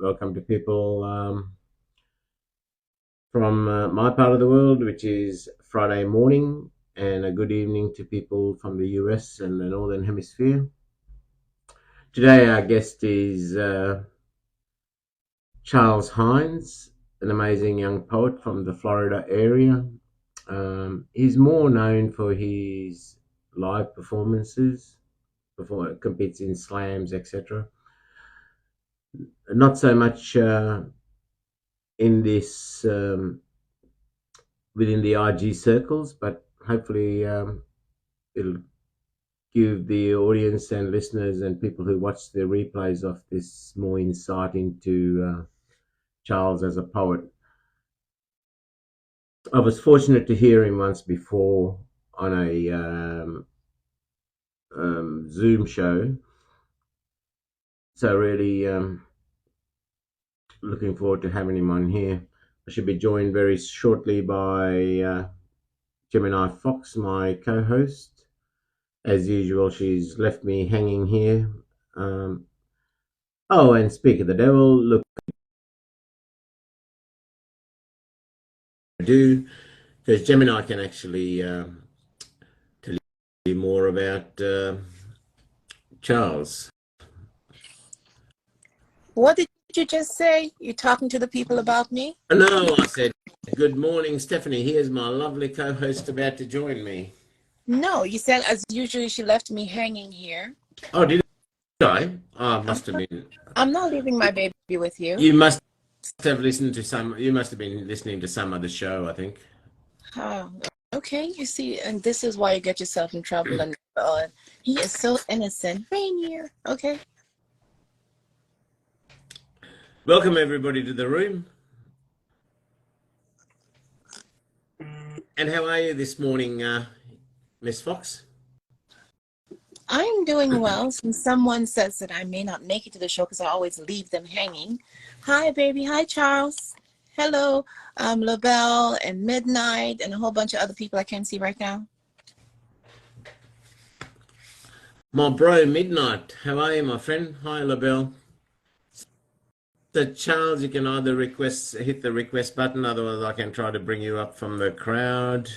welcome to people from my part of the world, which is Friday morning, and a good evening to people from the US and the Northern Hemisphere. Today, our guest is Charles Hines, an amazing young poet from the Florida area. He's more known for his live performances, competes in slams, etc. Not so much in this within the IG circles, but hopefully it'll give the audience and listeners and people who watch the replays of this more insight into Charles as a poet. I was fortunate to hear him once before on a Zoom show, so really looking forward to having him on here. I should be joined very shortly by Gemini Fox, my co-host. As usual, she's left me hanging here. Oh, and speak of the devil, look, I do, because Gemini can actually tell you more about Charles. What did you just say? You're talking to the people about me? No, I said, good morning, Stephanie. Here's my lovely co-host about to join me. No, you said as usual she left me hanging here. Oh, did I? Oh, must have been. I'm not leaving my baby with you. You must have listened to some. You must have been listening to some other show, I think. Oh, okay. You see, and this is why you get yourself in trouble. And he is so innocent. Rainier. Okay. Welcome everybody to the room. And how are you this morning, Miss Fox? I'm doing well. Since someone says that I may not make it to the show because I always leave them hanging. Hi, baby. Hi, Charles. Hello, LaBelle and Midnight and a whole bunch of other people I can't see right now. My bro, Midnight. How are you, my friend? Hi, LaBelle. So, Charles, you can either hit the request button, otherwise I can try to bring you up from the crowd.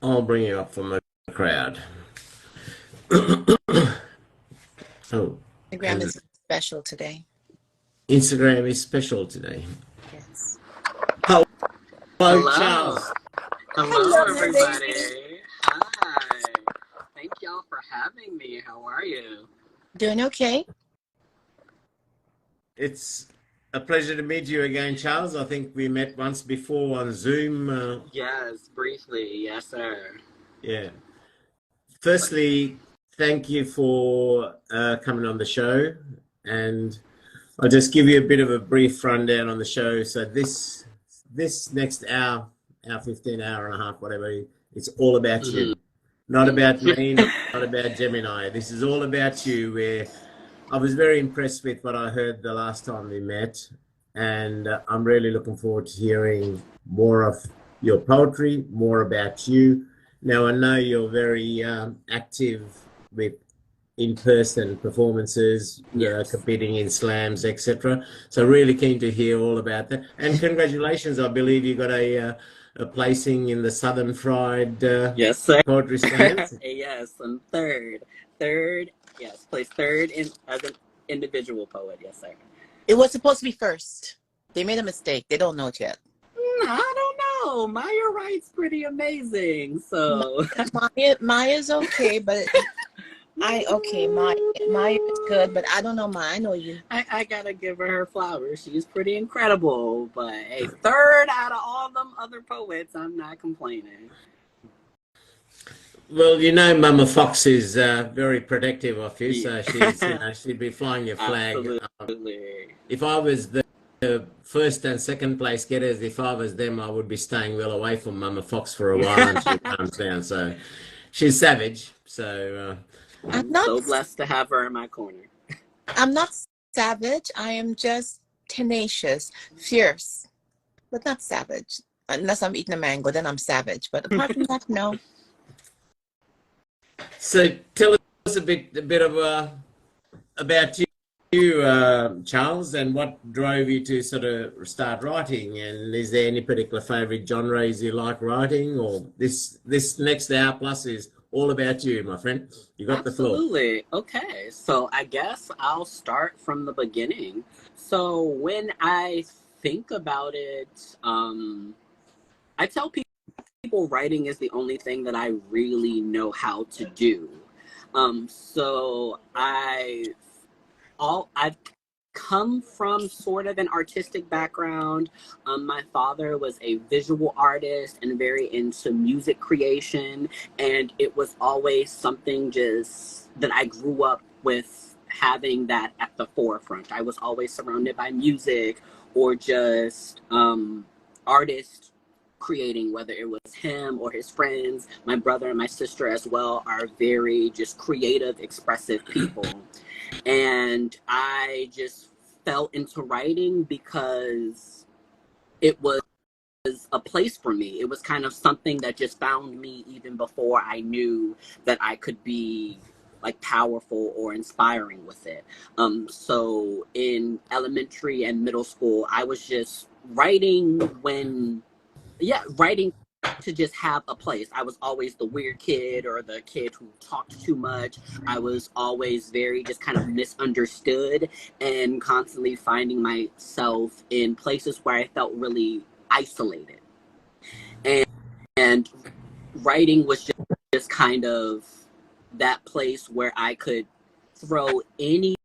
I'll bring you up from the crowd. Oh, Instagram is special today. Instagram is special today. Yes. Hello, Hello. Charles. Hello, everybody. Hi. Thank y'all for having me. How are you? Doing okay. It's a pleasure to meet you again, Charles. I think we met once before on Zoom. Yes, briefly. Yes, sir. Yeah. Firstly, thank you for coming on the show. And I'll just give you a bit of a brief rundown on the show. So this next hour 15, hour and a half, whatever, it's all about you. Not about me, not about Gemini. This is all about you. Where I was very impressed with what I heard the last time we met, and I'm really looking forward to hearing more of your poetry, more about you. Now, I know you're very active with in-person performances, Yes. competing in slams, etc. So really keen to hear all about that. And congratulations, I believe you got a placing in the Southern Fried Yes, sir. Poetry Slams. Yes, I'm third. Yes, placed third as an individual poet. Yes, sir. It was supposed to be first. They made a mistake. They don't know it yet. I don't know. Maya writes pretty amazing. So Maya's okay, but Maya is good, but I don't know Maya. I know you. I gotta give her flowers. She's pretty incredible. But a third out of all them other poets, I'm not complaining. Well, you know, Mama Fox is very protective of you, so she'd be flying your flag. Absolutely. If I was the first and second place getters, if I was them, I would be staying well away from Mama Fox for a while until she comes down. So she's savage. So I'm so blessed to have her in my corner. I'm not savage. I am just tenacious, fierce, but not savage. Unless I'm eating a mango, then I'm savage. But apart from that, no. So tell us a bit of about you, Charles, and what drove you to sort of start writing. And is there any particular favourite genres you like writing, or this next hour plus is all about you, my friend. You got the floor. Absolutely. Okay, so I guess I'll start from the beginning. So when I think about it, I tell people writing is the only thing that I really know how to do. So I've come from sort of an artistic background. My father was a visual artist and very into music creation, and it was always something just that I grew up with, having that at the forefront. I was always surrounded by music or just artists creating, whether it was him or his friends. My brother and my sister as well are very just creative, expressive people. And I just fell into writing because it was a place for me. It was kind of something that just found me even before I knew that I could be like powerful or inspiring with it. So in elementary and middle school, I was just writing writing to just have a place. I was always the weird kid or the kid who talked too much. I was always very just kind of misunderstood and constantly finding myself in places where I felt really isolated. And writing was just kind of that place where I could throw anything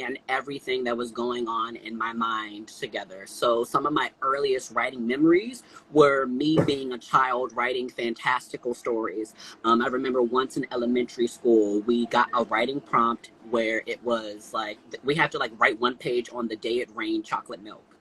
and everything that was going on in my mind together. So some of my earliest writing memories were me being a child writing fantastical stories. I remember once in elementary school, we got a writing prompt where it was like, we had to like write one page on the day it rained chocolate milk.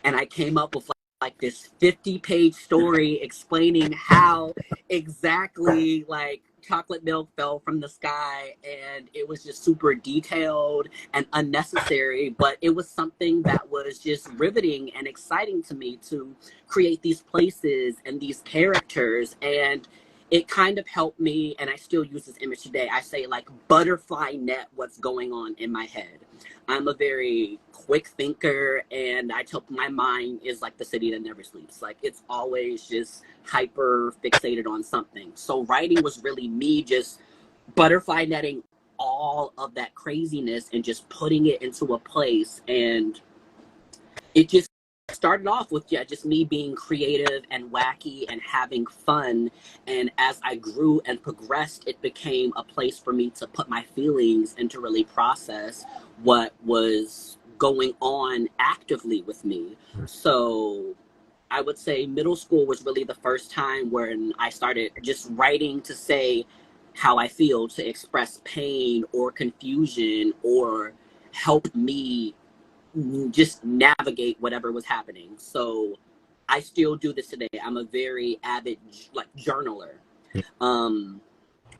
And I came up with like this 50-page story explaining how exactly like chocolate milk fell from the sky, and it was just super detailed and unnecessary, but it was something that was just riveting and exciting to me to create these places and these characters. And it kind of helped me, and I still use this image today. I say like butterfly net what's going on in my head. I'm a very quick thinker, and I tell my mind is like the city that never sleeps. Like it's always just hyper fixated on something. So writing was really me just butterfly netting all of that craziness and just putting it into a place. And it just started off with just me being creative and wacky and having fun. And as I grew and progressed, it became a place for me to put my feelings and to really process what was going on actively with me. So I would say middle school was really the first time when I started just writing to say how I feel, to express pain or confusion or help me just navigate whatever was happening. So I still do this today. I'm a very avid like journaler.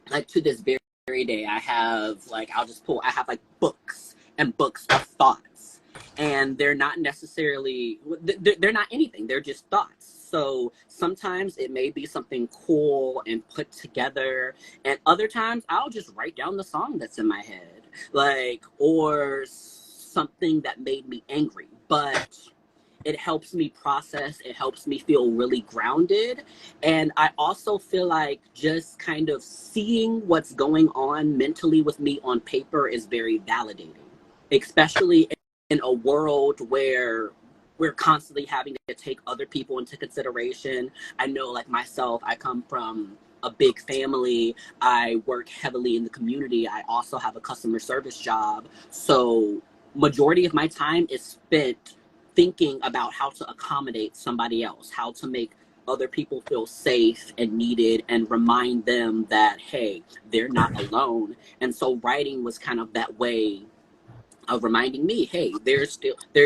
Like to this very day, I have like I have like books and books of thoughts, and they're not necessarily they're not anything. They're just thoughts. So sometimes it may be something cool and put together, and other times I'll just write down the song that's in my head, like or something that made me angry. But it helps me process, it helps me feel really grounded. And I also feel like just kind of seeing what's going on mentally with me on paper is very validating, especially in a world where we're constantly having to take other people into consideration. I know like myself, I come from a big family. I work heavily in the community. I also have a customer service job. So majority of my time is spent thinking about how to accommodate somebody else, how to make other people feel safe and needed and remind them that, hey, they're not alone. And so writing was kind of that way of reminding me, hey, there's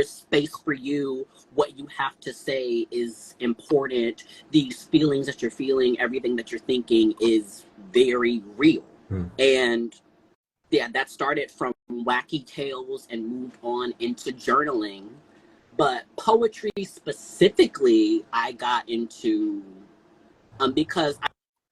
space for you. What you have to say is important. These feelings that you're feeling, everything that you're thinking is very real. And yeah, that started from wacky tales and moved on into journaling. But poetry specifically, I got into because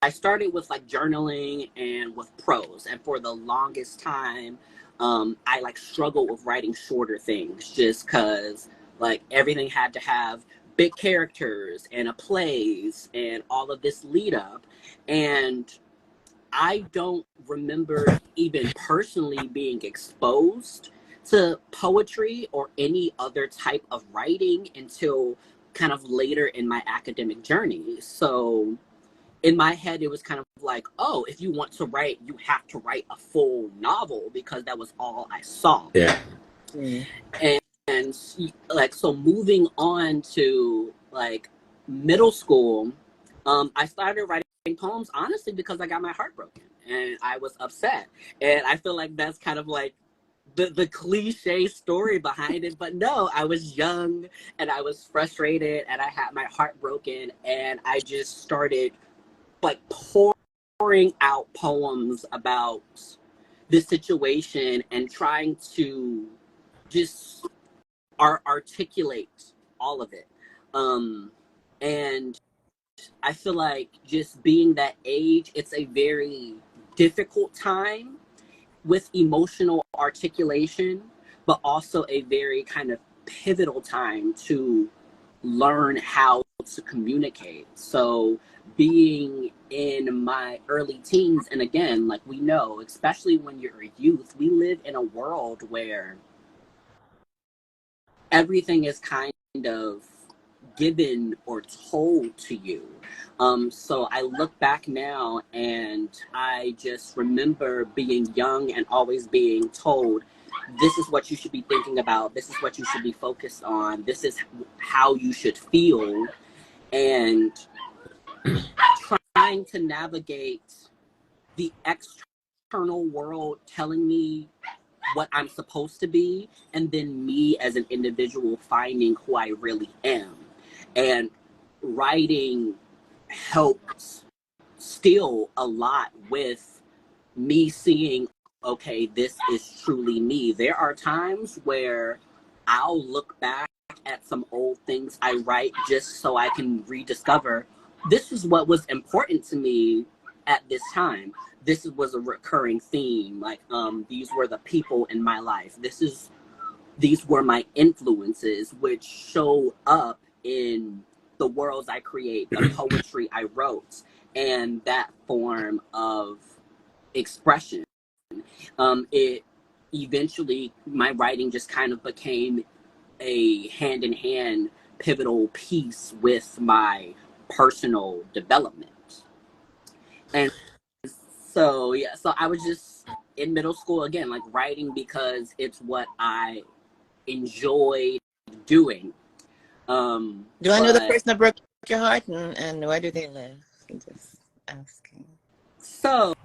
I started with like journaling and with prose, and for the longest time, I like struggled with writing shorter things just because like everything had to have big characters and a plays and all of this lead up, and I don't remember even personally being exposed to poetry or any other type of writing until kind of later in my academic journey. So in my head, it was kind of like, oh, if you want to write, you have to write a full novel because that was all I saw. Yeah. And like, so moving on to like middle school, I started writing poems honestly because I got my heart broken and I was upset. And I feel like that's kind of like the cliche story behind it, but no, I was young and I was frustrated and I had my heart broken, and I just started like pouring out poems about this situation and trying to just articulate all of it. And I feel like just being that age, it's a very difficult time with emotional articulation, but also a very kind of pivotal time to learn how to communicate. So being in my early teens, and again, like we know, especially when you're a youth, we live in a world where everything is kind of given or told to you. So I look back now and I just remember being young and always being told, this is what you should be thinking about, this is what you should be focused on, this is how you should feel, and trying to navigate the external world telling me what I'm supposed to be, and then me as an individual finding who I really am. And writing helps still a lot with me seeing, okay, this is truly me. There are times where I'll look back at some old things I write just so I can rediscover this is what was important to me at this time. This was a recurring theme. Like, these were the people in my life. These were my influences, which show up in the worlds I create, the poetry I wrote, and that form of expression. It eventually, my writing just kind of became a hand-in-hand pivotal piece with my personal development. And so, yeah, so I was just in middle school, again, like writing because it's what I enjoyed doing. Do I know the person that broke your heart, and where do they live? I'm just asking. So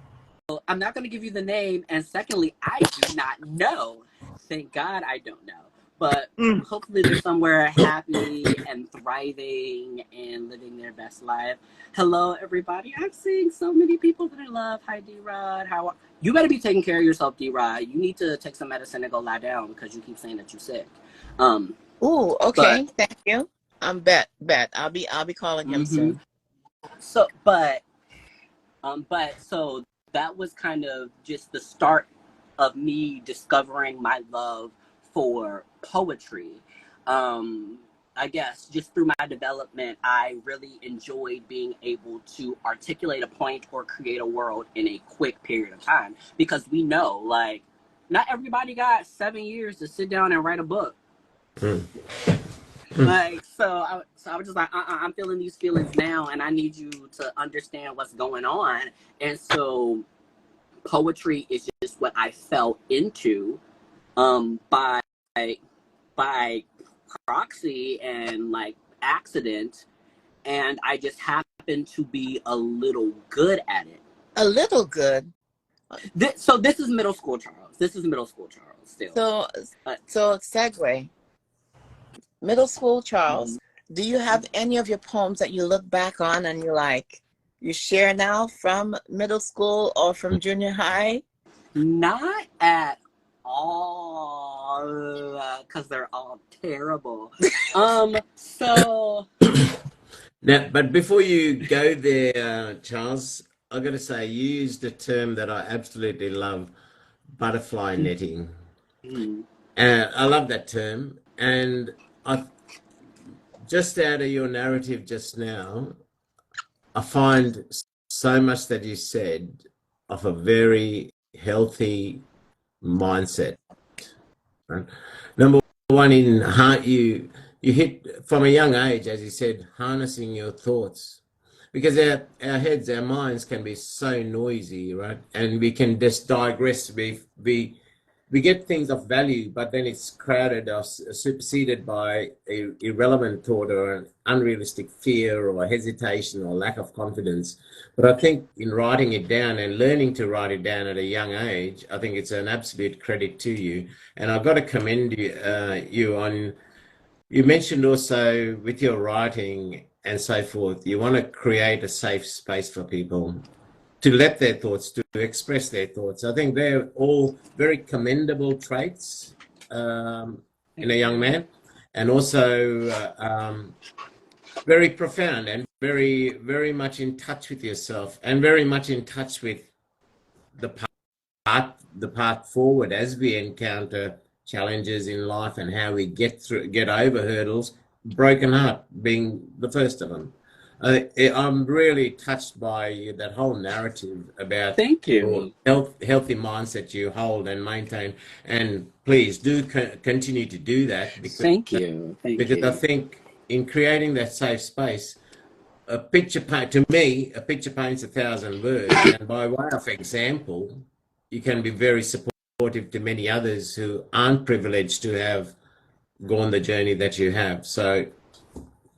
I'm not going to give you the name, and secondly, I do not know. Thank God I don't know. But hopefully they're somewhere happy and thriving and living their best life. Hello, everybody. I'm seeing so many people that I love. Hi, D-Rod. You better be taking care of yourself, D-Rod. You need to take some medicine and go lie down because you keep saying that you're sick. Ooh, okay. Thank you. I'm bet. I'll be calling him soon. So, but so that was kind of just the start of me discovering my love for poetry. I guess just through my development, I really enjoyed being able to articulate a point or create a world in a quick period of time, because we know, like, not everybody got 7 years to sit down and write a book. Like, so I was just like, I'm feeling these feelings now, and I need you to understand what's going on. And so poetry is just what I fell into by proxy and like accident, and I just happened to be a little good at it. A little good. So this is middle school Charles. Still. So segue. Middle school Charles, do you have any of your poems that you look back on and you're like, you share now from middle school or from junior high? Not at all. because they're all terrible. So Now, but before you go there, Charles, I've got to say, you used a term that I absolutely love, butterfly netting. mm, I love that term. And I just out of your narrative just now, I find so much that you said of a very healthy mindset. Right? Number one, in heart, you hit from a young age, as you said, harnessing your thoughts, because our heads, our minds can be so noisy, right? And we can just digress. We get things of value, but then it's crowded or superseded by a irrelevant thought or an unrealistic fear or hesitation or lack of confidence. But I think in writing it down and learning to write it down at a young age, I think it's an absolute credit to you. And I've got to commend you on. You mentioned also with your writing and so forth, you want to create a safe space for people to let their thoughts, to express their thoughts. I think they're all very commendable traits in a young man, and also very profound and very, very much in touch with yourself and very much in touch with the path forward as we encounter challenges in life and how we get over hurdles, broken heart being the first of them. I'm really touched by that whole narrative about thank your you. healthy mindset you hold and maintain. And please do continue to do that, Thank you. Thank because I you. think in creating that safe space, to me, a picture paints 1,000 words. And by way of example, you can be very supportive to many others who aren't privileged to have gone the journey that you have. So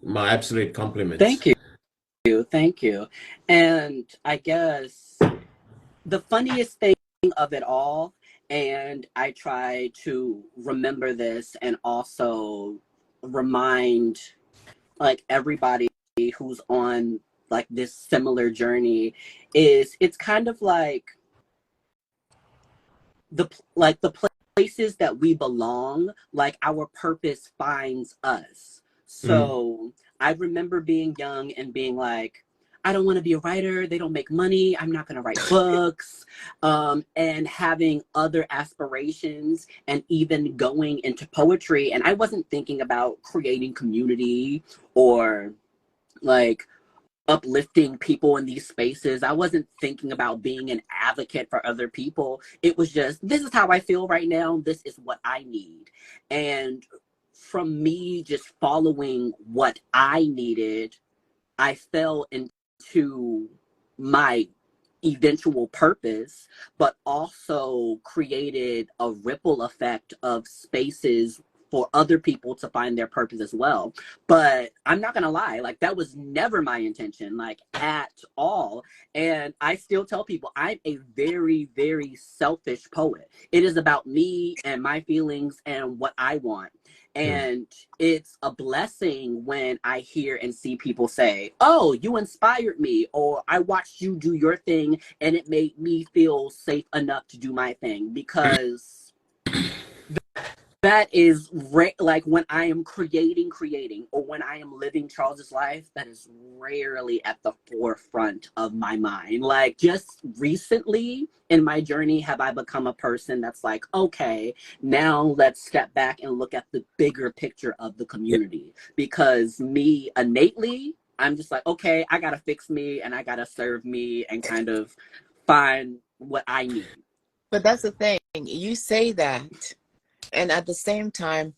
my absolute compliments. Thank you. Thank you. And I guess the funniest thing of it all, and I try to remember this and also remind like everybody who's on like this similar journey, is it's kind of like the places that we belong, like our purpose finds us. So I remember being young and being like, I don't want to be a writer. They don't make money. I'm not going to write books. And having other aspirations and even going into poetry. And I wasn't thinking about creating community or like uplifting people in these spaces. I wasn't thinking about being an advocate for other people. It was just, this is how I feel right now. This is what I need. And from me just following what I needed, I fell into my eventual purpose, but also created a ripple effect of spaces for other people to find their purpose as well. But I'm not gonna lie, like that was never my intention, like at all. And I still tell people I'm a very, very selfish poet. It is about me and my feelings and what I want. And it's a blessing when I hear and see people say, oh, you inspired me, or I watched you do your thing and it made me feel safe enough to do my thing. Because that is like when I am creating, or when I am living Charles's life, that is rarely at the forefront of my mind. Like just recently in my journey, have I become a person that's like, okay, now let's step back and look at the bigger picture of the community. Because me innately, I'm just like, okay, I gotta fix me and I gotta serve me and kind of find what I need. But that's the thing. You say that. And at the same time,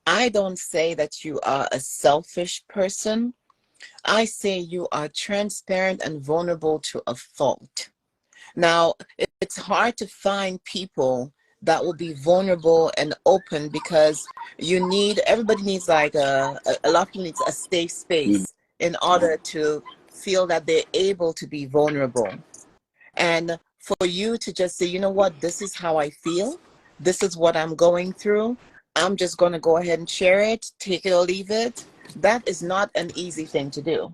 I don't say that you are a selfish person. I say you are transparent and vulnerable to a fault. Now, it's hard to find people that will be vulnerable and open, because everybody needs like a lot of people needs a safe space in order to feel that they're able to be vulnerable. And for you to just say, you know what, this is how I feel. This is what I'm going through. I'm just going to go ahead and share it, take it or leave it. That is not an easy thing to do.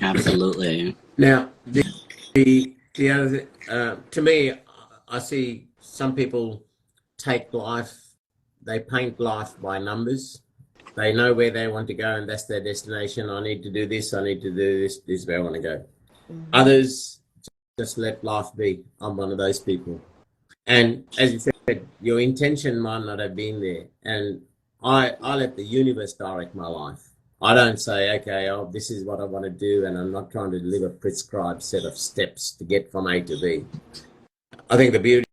Absolutely. Now, the other to me, I see some people take life they paint life by numbers. They know where they want to go, and that's their destination. I need to do this. I need to do this. This is where I want to go. Others just let life be. I'm one of those people. And as you said, your intention might not have been there. And I let the universe direct my life. I don't say, okay, oh, this is what I want to do, and I'm not trying to live a prescribed set of steps to get from A to B. I think the beauty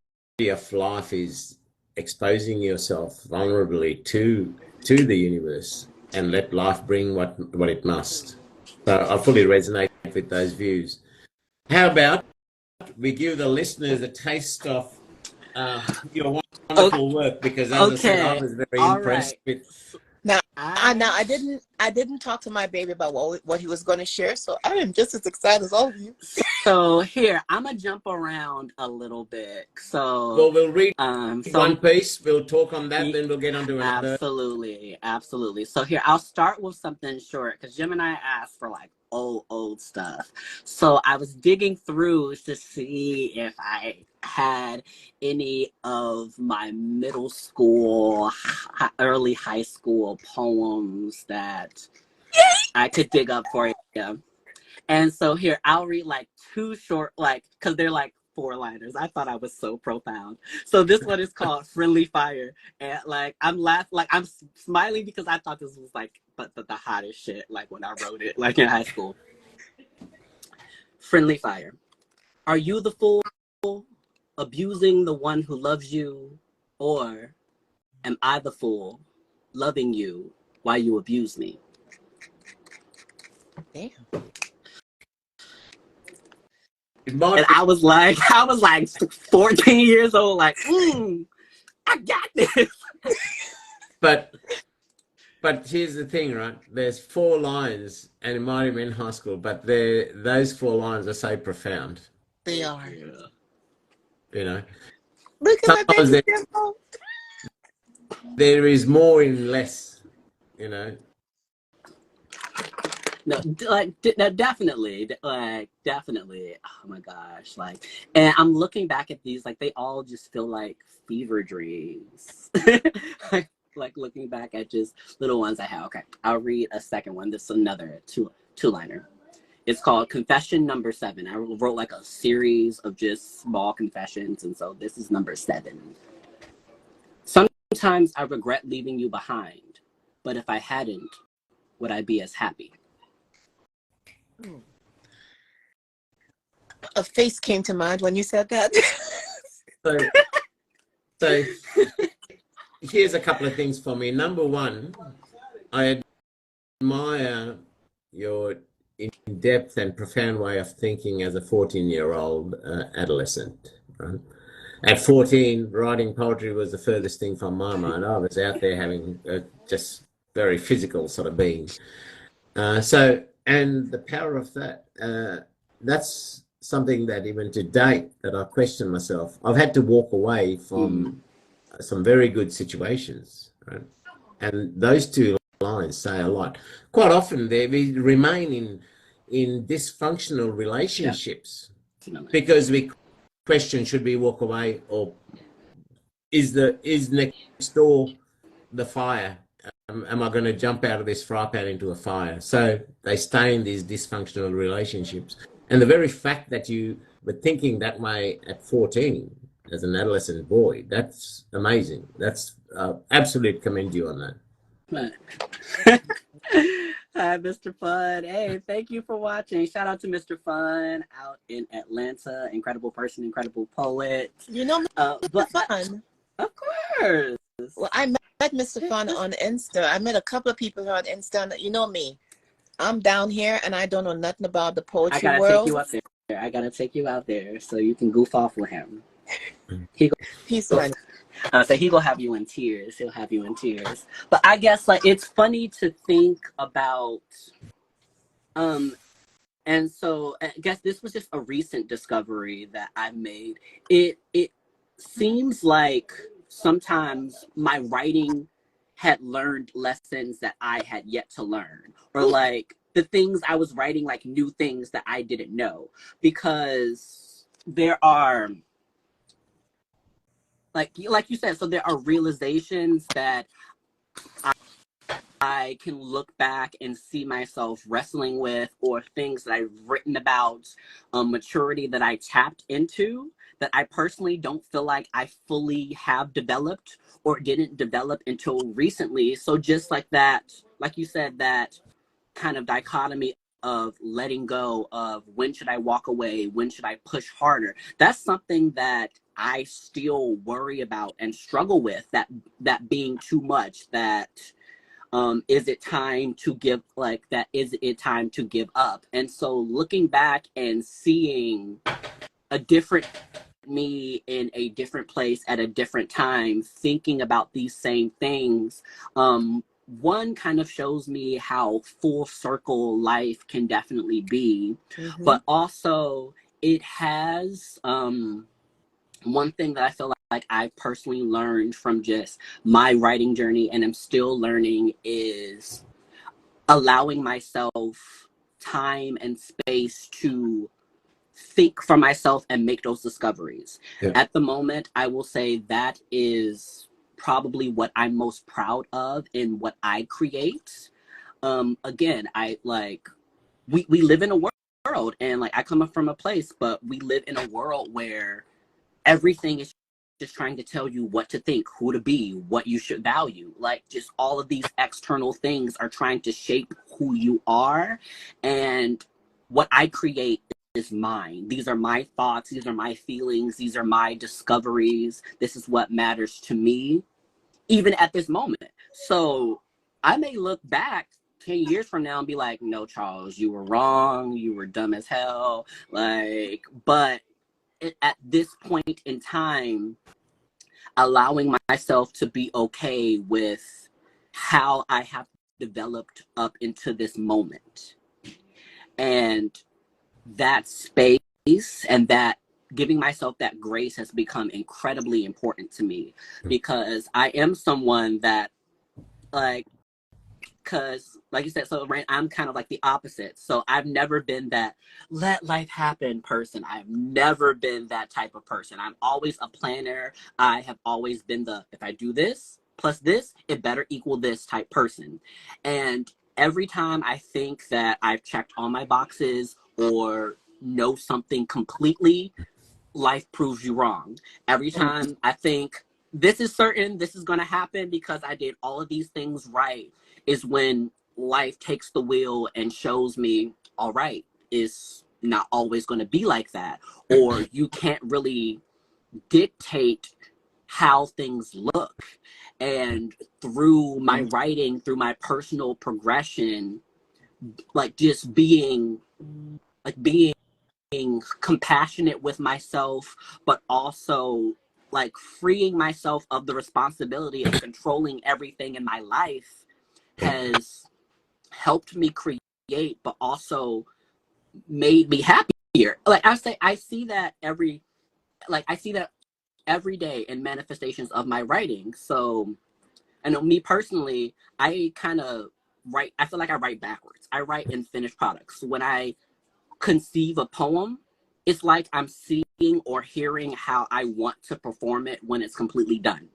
of life is exposing yourself vulnerably to the universe and let life bring what it must. So I fully resonate with those views. How about we give the listeners a taste of your wonderful work, because as I said, I was very impressed with. Now I didn't talk to my baby about what he was going to share, so I am just as excited as all of you. So here, I'm gonna jump around a little bit. So well, we'll read one piece, we'll talk on that, then we'll get on to another. Absolutely. So here, I'll start with something short, because Jim and I asked for like old stuff. So I was digging through to see if I had any of my middle school, early high school poems that I could dig up for you. And so here, I'll read like two short, like, because they're like 4-liners. I thought I was so profound. So this one is called Friendly Fire. And like, I'm laughing, like, I'm smiling because I thought this was like the hottest shit, like when I wrote it, like in high school. Friendly Fire. Are you the fool abusing the one who loves you? Or am I the fool loving you while you abuse me? Damn. And I was like 14 years old, like, I got this. But here's the thing, right? There's 4 lines, and it might have been in high school, but those 4 lines are so profound. They are. You know, Look at sometimes my baby. there is more in less. You know. No, like definitely. Oh my gosh, like, and I'm looking back at these, like, they all just feel like fever dreams. like looking back at just little ones I have. Okay, I'll read a second one. This is another two-liner. It's called Confession Number 7. I wrote like a series of just small confessions, and so this is number 7. Sometimes I regret leaving you behind, but if I hadn't, would I be as happy? A face came to mind when you said that. So here's a couple of things for me. Number one, I admire your in-depth and profound way of thinking as a 14-year-old adolescent. Right? At 14, writing poetry was the furthest thing from my mind. I was out there having just very physical sort of being. And the power of that, that's something that even to date that I question myself. I've had to walk away from some very good situations, right? And those 2 lines say a lot. Quite often we remain in dysfunctional relationships because we question, should we walk away, or is next door the fire? Am I going to jump out of this fry pan into a fire? So they stay in these dysfunctional relationships. And the very fact that you were thinking that way at 14 as an adolescent boy, that's amazing. That's absolutely commend you on that. Hi, Mr. Fun. Hey, thank you for watching. Shout out to Mr. Fun out in Atlanta. Incredible person, incredible poet. You know Mr. Fun? Of course. Well, I met Mr. Fun on Insta. I met a couple of people on Insta. You know me. I'm down here and I don't know nothing about the poetry world. I gotta take you up there. I gotta take you out there so you can goof off with him. He's funny. So he gonna have you in tears. He'll have you in tears. But I guess like it's funny to think about. And so I guess this was just a recent discovery that I made. It seems like sometimes my writing had learned lessons that I had yet to learn, or like the things I was writing, like new things that I didn't know, because there are like you said, so there are realizations that I can look back and see myself wrestling with, or things that I've written about, maturity that I tapped into, that I personally don't feel like I fully have developed or didn't develop until recently. So just like that, like you said, that kind of dichotomy of letting go, of when should I walk away, when should I push harder, that's something that I still worry about and struggle with, that being too much, that is it time to give, like that, is it time to give up? And so looking back and seeing a different me in a different place at a different time, thinking about these same things, one kind of shows me how full circle life can definitely be. But also it has one thing that I feel like I personally learned from just my writing journey, and I'm still learning, is allowing myself time and space to think for myself and make those discoveries. Yeah. At the moment, I will say that is probably what I'm most proud of in what I create. Again, I like, we live in a world, and like I come up from a place, but we live in a world where everything is just trying to tell you what to think, who to be, what you should value. Like, just all of these external things are trying to shape who you are. And what I create is mine. These are my thoughts. These are my feelings. These are my discoveries. This is what matters to me, even at this moment. So I may look back 10 years from now and be like, no, Charles, you were wrong. You were dumb as hell. Like, but at this point in time, allowing myself to be okay with how I have developed up into this moment, and that space and that giving myself that grace has become incredibly important to me, because I am someone that, like, because like you said, so I'm kind of like the opposite. So I've never been that let life happen person. I've never been that type of person. I'm always a planner. I have always been the, if I do this plus this, it better equal this type person. And every time I think that I've checked all my boxes or know something completely, life proves you wrong. Every time I think this is certain, this is going to happen because I did all of these things right, is when life takes the wheel and shows me, all right, it's not always going to be like that. Or you can't really dictate how things look. And through my writing, through my personal progression, like just being compassionate with myself, but also like freeing myself of the responsibility of controlling everything in my life, has helped me create, but also made me happier. Like I see that every day in manifestations of my writing. So I know, me personally, I kind of write, I feel like I write backwards. I write in finished products. When I conceive a poem, it's like I'm seeing or hearing how I want to perform it when it's completely done.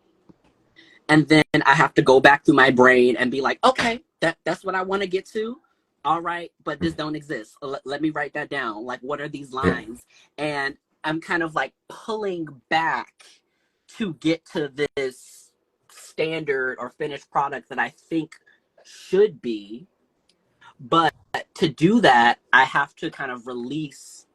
And then I have to go back through my brain and be like, okay, that's what I want to get to. All right, but this don't exist. Let me write that down. Like, what are these lines? And I'm kind of like pulling back to get to this standard or finished product that I think should be. But to do that, I have to kind of release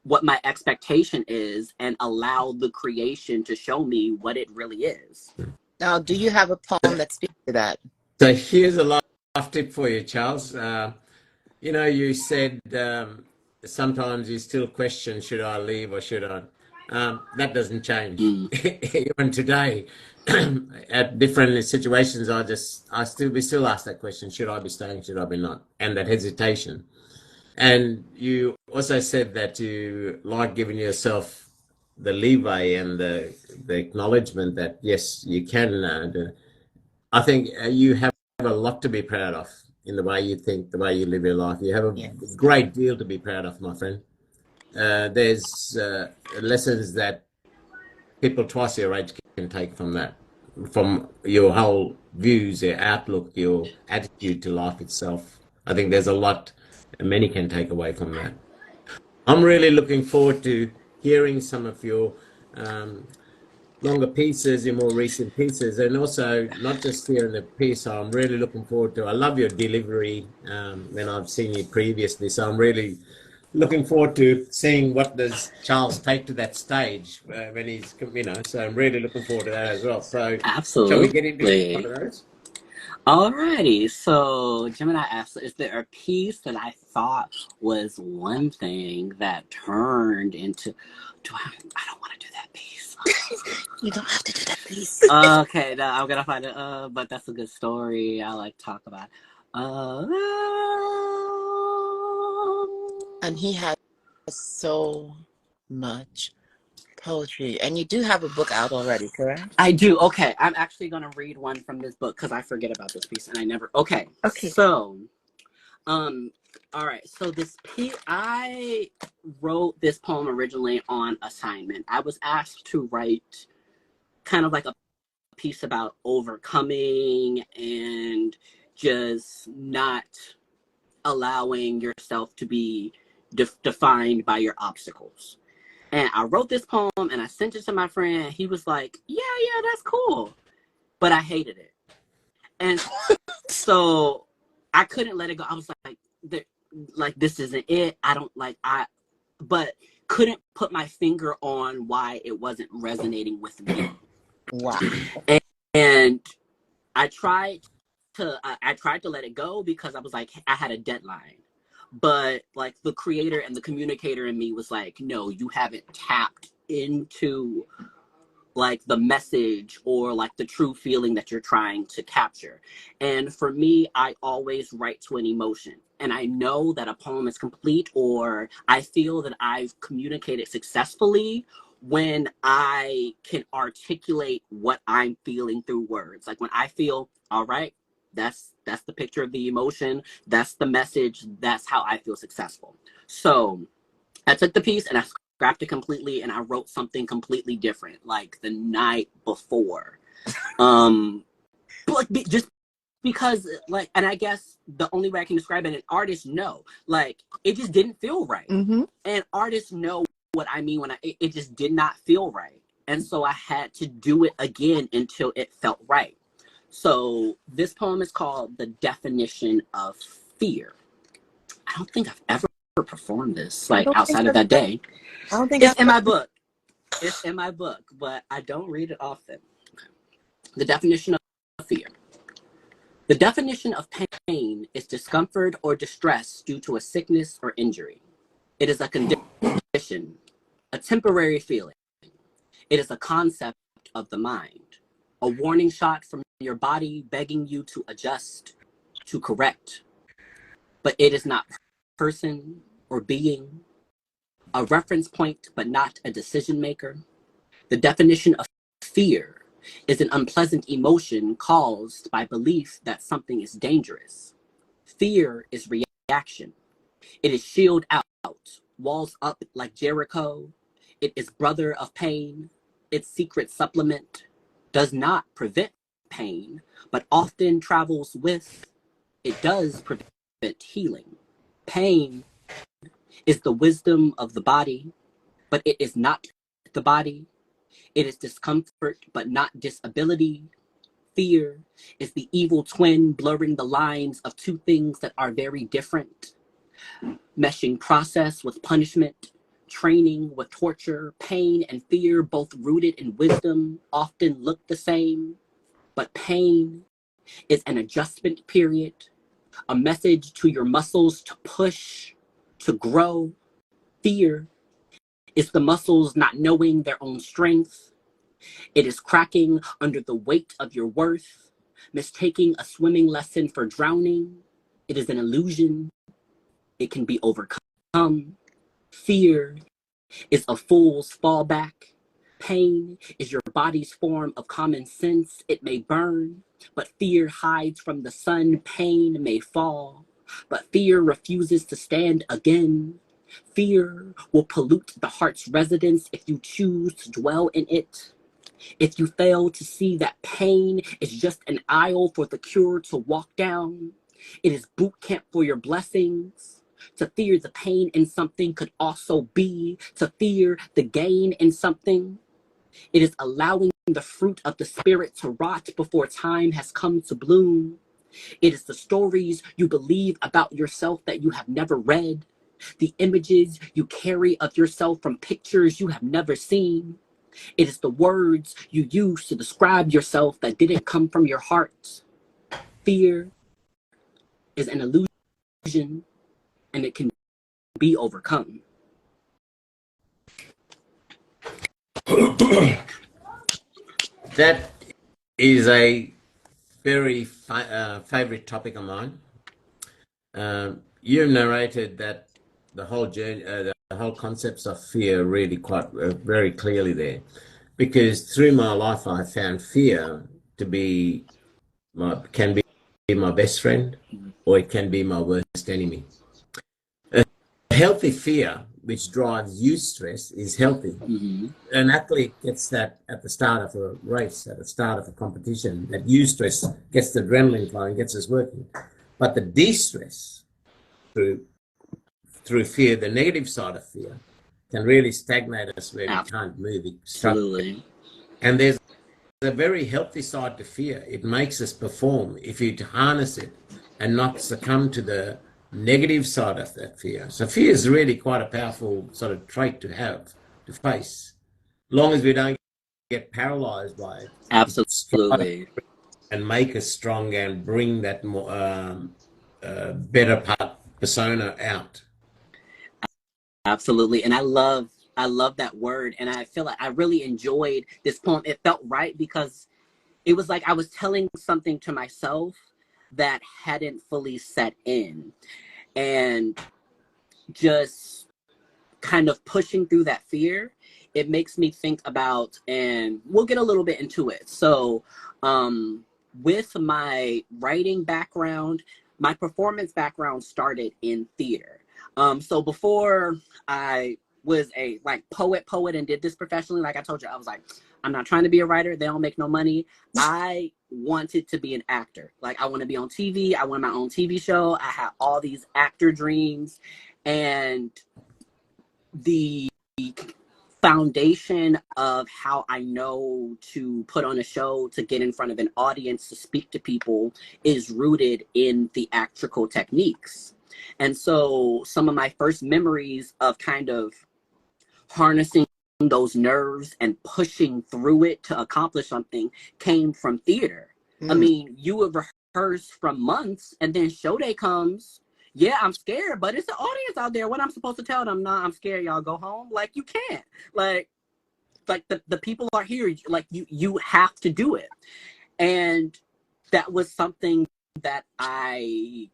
what my expectation is and allow the creation to show me what it really is. Now, do you have a poem that speaks to that? So here's a life tip for you, Charles. You said sometimes you still question, should I leave or should I? That doesn't change. Even today, at different situations, we still ask that question: should I be staying? Should I be not? And that hesitation. And you also said that you like giving yourself the leeway and the acknowledgement that yes, you can do. I think you have a lot to be proud of in the way you think, the way you live your life. You have a great deal to be proud of, my friend. There's lessons that people twice your age can take from that, from your whole views, your outlook, your attitude to life itself. I think there's a lot many can take away from that. I'm really looking forward to hearing some of your um, longer pieces, your more recent pieces, and also not just hearing the piece. I'm really looking forward to. I love your delivery when I've seen you previously, so I'm really looking forward to seeing what does Charles take to that stage when he's, So I'm really looking forward to that as well. So, shall we get into one Absolutely. of those? Alrighty, so Gemini asked, is there a piece that I thought was one thing that turned into, I don't want to do that piece. You don't have to do that, please. Okay, no, I'm gonna find it, but that's a good story. I like to talk about. And he has so much poetry. And you do have a book out already, correct? I do. Okay, I'm actually gonna read one from this book because I forget about this piece and I never. Okay. Okay. So, all right. So this piece, I wrote this poem originally on assignment. I was asked to write kind of like a piece about overcoming and just not allowing yourself to be defined by your obstacles. And I wrote this poem and I sent it to my friend. He was like, yeah, that's cool. But I hated it. And so I couldn't let it go. I was like, this isn't it. But couldn't put my finger on why it wasn't resonating with me. Wow. And I tried to let it go because I was like, I had a deadline. But like the creator and the communicator in me was like, no, you haven't tapped into like the message or like the true feeling that you're trying to capture. And for me, I always write to an emotion. And I know that a poem is complete, or I feel that I've communicated successfully when I can articulate what I'm feeling through words. Like when I feel, all right, that's the picture of the emotion, that's the message, that's how I feel successful. So I took the piece and I scrapped it completely and I wrote something completely different like the night before. But just because like, and I guess the only way I can describe it, and artists know, like it just didn't feel right. Mm-hmm. And artists know what I mean when it just did not feel right. And so I had to do it again until it felt right. So this poem is called The Definition of Fear. I don't think I've ever performed this, like outside of that day. I don't think it's in my book. It's in my book, but I don't read it often. The definition of fear. The definition of pain is discomfort or distress due to a sickness or injury. It is a condition, a temporary feeling. It is a concept of the mind, a warning shot from your body begging you to adjust, to correct. But it is not person or being, a reference point but not a decision maker. The definition of fear is an unpleasant emotion caused by belief that something is dangerous. Fear is reaction. It is shield out, walls up like Jericho. It is brother of pain. Its secret supplement does not prevent pain, but often travels with. It does prevent healing. Pain is the wisdom of the body, but it is not the body. It is discomfort, but not disability. Fear is the evil twin blurring the lines of two things that are very different. Meshing process with punishment, training with torture, pain and fear, both rooted in wisdom, often look the same. But pain is an adjustment period, a message to your muscles to push, to grow. Fear is the muscles not knowing their own strength. It is cracking under the weight of your worth, mistaking a swimming lesson for drowning. It is an illusion. It can be overcome. Fear is a fool's fallback. Pain is your body's form of common sense. It may burn, but fear hides from the sun. Pain may fall, but fear refuses to stand again. Fear will pollute the heart's residence if you choose to dwell in it. If you fail to see that pain is just an aisle for the cure to walk down, it is boot camp for your blessings. To fear the pain in something could also be to fear the gain in something. It is allowing the fruit of the spirit to rot before time has come to bloom. It is the stories you believe about yourself that you have never read, the images you carry of yourself from pictures you have never seen. It is the words you use to describe yourself that didn't come from your heart. Fear is an illusion, and it can be overcome. That is a very favorite topic of mine. You narrated that the whole journey, the whole concepts of fear really quite very clearly there, because through my life I found fear to be can be my best friend, or it can be my worst enemy. A healthy fear, which drives eustress, is healthy. Mm-hmm. An athlete gets that at the start of a race, at the start of a competition. That eustress gets the adrenaline flowing, gets us working. But the de-stress through fear, the negative side of fear, can really stagnate us where we can't move. Absolutely. And there's a very healthy side to fear. It makes us perform if you harness it and not succumb to the negative side of that fear. So fear is really quite a powerful sort of trait to have, to face, long as we don't get paralyzed by it. Absolutely. And make us strong and bring that more better part persona out. Absolutely. And I love that word. And I feel like I really enjoyed this poem. It felt right because it was like I was telling something to myself that hadn't fully set in. And just kind of pushing through that fear, it makes me think about, and we'll get a little bit into it. So with my writing background, my performance background started in theater. So before I was a poet and did this professionally, like I told you, I was like, I'm not trying to be a writer. They don't make no money. I wanted to be an actor. Like, I want to be on TV. I want my own TV show. I had all these actor dreams. And the foundation of how I know to put on a show, to get in front of an audience, to speak to people, is rooted in theatrical techniques. And so some of my first memories of kind of harnessing those nerves and pushing through it to accomplish something came from theater. I mean, you would rehearse from months, and then show day comes. Yeah, I'm scared, but it's the audience out there. What I'm supposed to tell them? Nah, I'm scared. Y'all go home. Like, you can't. Like the people are here. Like, you have to do it. And that was something that I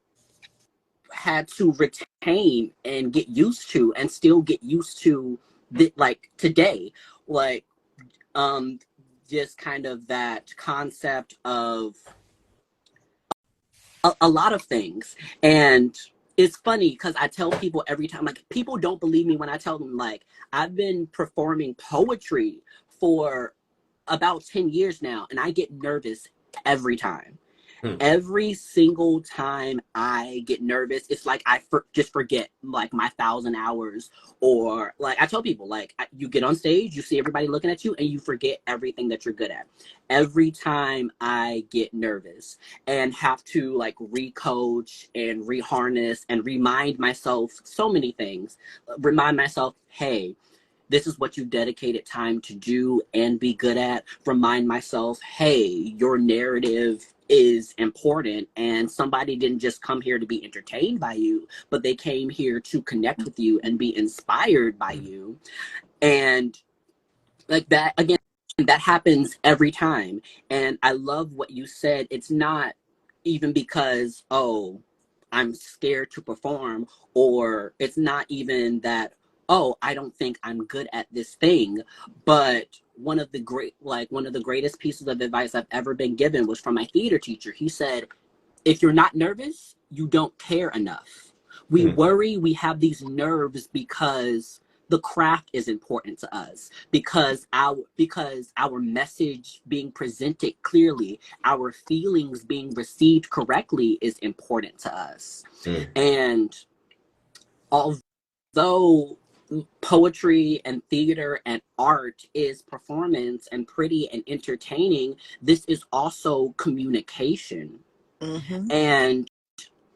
had to retain and get used to, and still get used to, like today. Like, just kind of that concept of a lot of things. And it's funny because I tell people every time, like, people don't believe me when I tell them, like, I've been performing poetry for about 10 years now, and I get nervous every time. Every single time I get nervous, it's like I just forget, like, my 1,000 hours. Or, like, I tell people, like, you get on stage, you see everybody looking at you, and you forget everything that you're good at. Every time I get nervous and have to, like, re-coach and reharness and remind myself so many things. Remind myself, hey, this is what you dedicated time to do and be good at. Remind myself, hey, your narrative is important, and somebody didn't just come here to be entertained by you, but they came here to connect with you and be inspired by you. And like that, again, that happens every time. And I love what you said. It's not even because, oh, I'm scared to perform, or it's not even that, oh, I don't think I'm good at this thing. But one of the greatest pieces of advice I've ever been given was from my theater teacher. He said, if you're not nervous, you don't care enough. We worry, we have these nerves because the craft is important to us, because our message being presented clearly, our feelings being received correctly is important to us. And although poetry and theater and art is performance and pretty and entertaining, this is also communication. And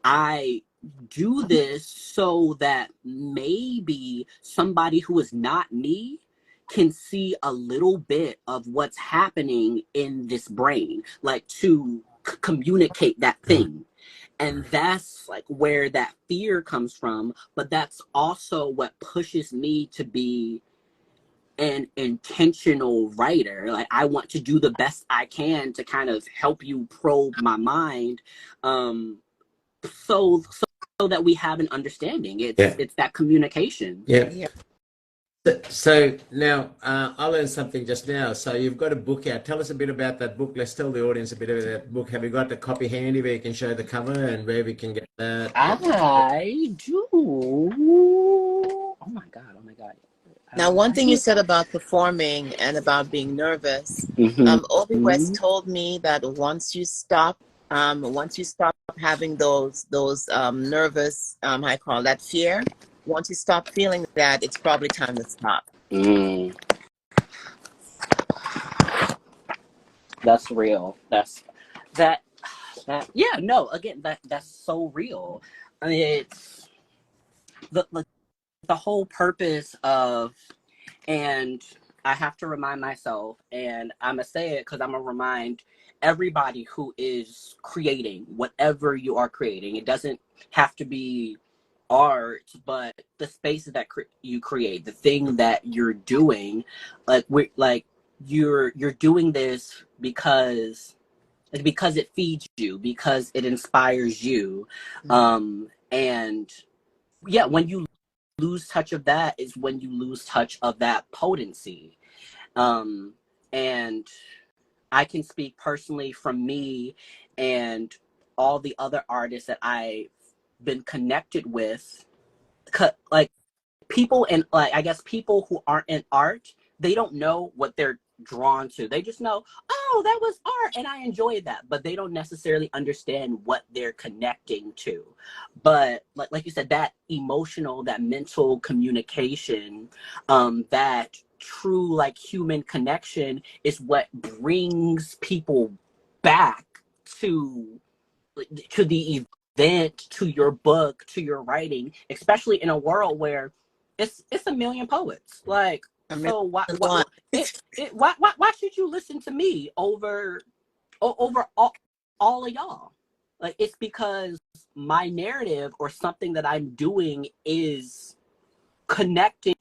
I do this so that maybe somebody who is not me can see a little bit of what's happening in this brain, like to communicate that thing. And that's like where that fear comes from, but that's also what pushes me to be an intentional writer. Like, I want to do the best I can to kind of help you probe my mind, so that we have an understanding. It's that communication. Yeah. So now I learned something just now. So you've got a book out. Tell us a bit about that book. Let's tell the audience a bit about that book. Have you got the copy handy where you can show the cover and where we can get that? I do. Oh my God. Now, one thing you said about performing and about being nervous, Obi West told me that once you stop having those nervous, I call that fear. Once you stop feeling that, it's probably time to stop. That's real. Yeah, no, again, that's so real. I mean, it's the whole purpose of, and I have to remind myself, and I'm gonna say it because I'm gonna remind everybody who is creating whatever you are creating. It doesn't have to be art, but the spaces that you create, the thing that you're doing, you're doing this because it feeds you, because it inspires you. And yeah, when you lose touch of that is when you lose touch of that potency. And I can speak personally from me and all the other artists that I've been connected with, like people, and like, I guess people who aren't in art, they don't know what they're drawn to. They just know, oh, that was art and I enjoyed that, but they don't necessarily understand what they're connecting to. But like you said, that emotional, that mental communication, that true like human connection is what brings people back to the event, to your book, to your writing, especially in a world where it's a million poets. Like, so why should you listen to me over all of y'all? Like, it's because my narrative or something that I'm doing is connecting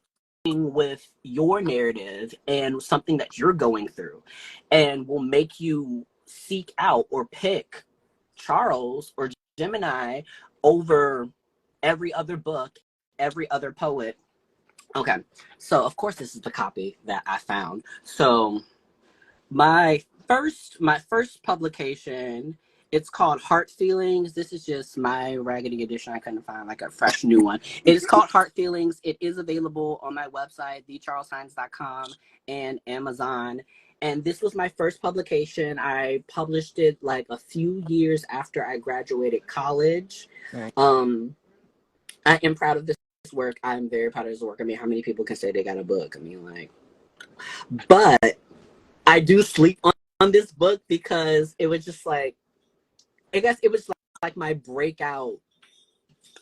with your narrative and something that you're going through, and will make you seek out or pick Charles or Gemini over every other book, every other poet. Okay, so of course this is the copy that I found. So my first publication, it's called Heart Feelings. This is just my raggedy edition. I couldn't find like a fresh new one. It is called Heart Feelings. It is available on my website, thecharleshines.com, and Amazon. And this was my first publication. I published it like a few years after I graduated college. Right. I am proud of this work. I'm very proud of this work. I mean, how many people can say they got a book? I mean, like, but I do sleep on this book because it was just like, I guess it was like my breakout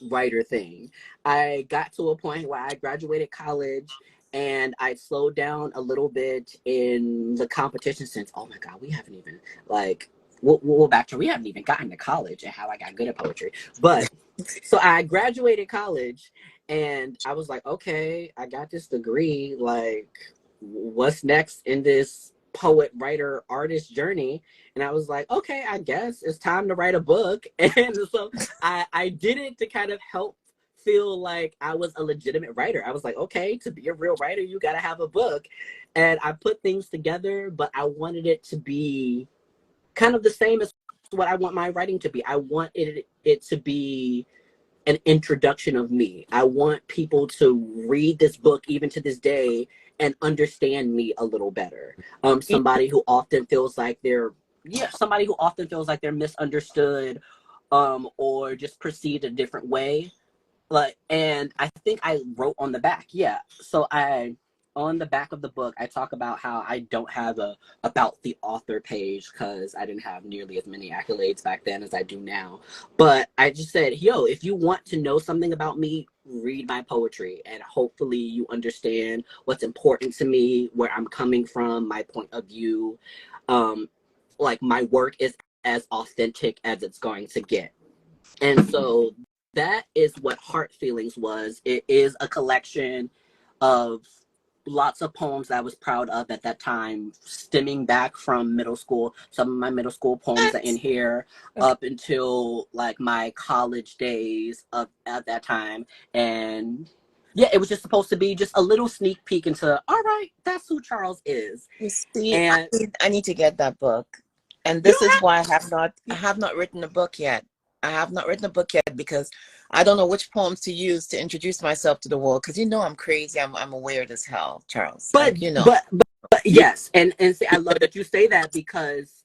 writer thing. I got to a point where I graduated college and I slowed down a little bit in the competition since, oh my God, we haven't even like, we'll back to, we haven't even gotten to college and how I got good at poetry. But so I graduated college and I was like, okay, I got this degree. Like, what's next in this poet, writer, artist journey? And I was like, okay, I guess it's time to write a book. And so I did it to kind of help feel like I was a legitimate writer. I was like, okay, to be a real writer, you got to have a book. And I put things together, but I wanted it to be kind of the same as what I want my writing to be. I wanted it to be an introduction of me. I want people to read this book even to this day and understand me a little better. Somebody who often feels like they're somebody who often feels like they're misunderstood, or just perceived a different way. Like, and I think I wrote on the back, so on the back of the book, I talk about how I don't have a about the author page because I didn't have nearly as many accolades back then as I do now. But I just said, yo, if you want to know something about me, read my poetry, and hopefully you understand what's important to me, where I'm coming from, my point of view. Like, my work is as authentic as it's going to get. And so that is what Heart Feelings was. It is a collection of lots of poems that I was proud of at that time, stemming back from middle school. Some of my middle school poems are in here up until like my college days at that time. And yeah, it was just supposed to be just a little sneak peek into, all right, that's who Charles is. You see, And I need to get that book. And you this is why I have not written a book yet. I have not written a book yet because I don't know which poems to use to introduce myself to the world. Because you know I'm crazy. I'm weird as hell, Charles. but like, you know. but yes, and see, I love that you say that because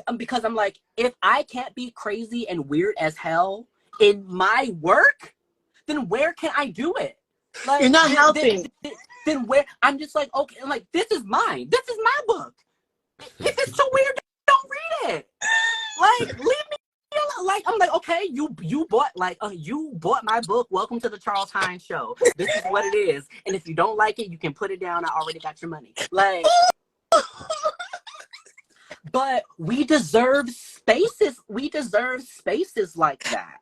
I'm like, if I can't be crazy and weird as hell in my work, then where can I do it? Like, You're not helping. Then where? I'm just like, okay, like, this is mine. This is my book. If it's too weird, don't read it. Like, leave me alone. Like, I'm like, okay, you bought you bought my book. Welcome to the Charles Hines show. This is what it is. And if you don't like it, you can put it down. I already got your money. Like, but we deserve spaces. We deserve spaces like that,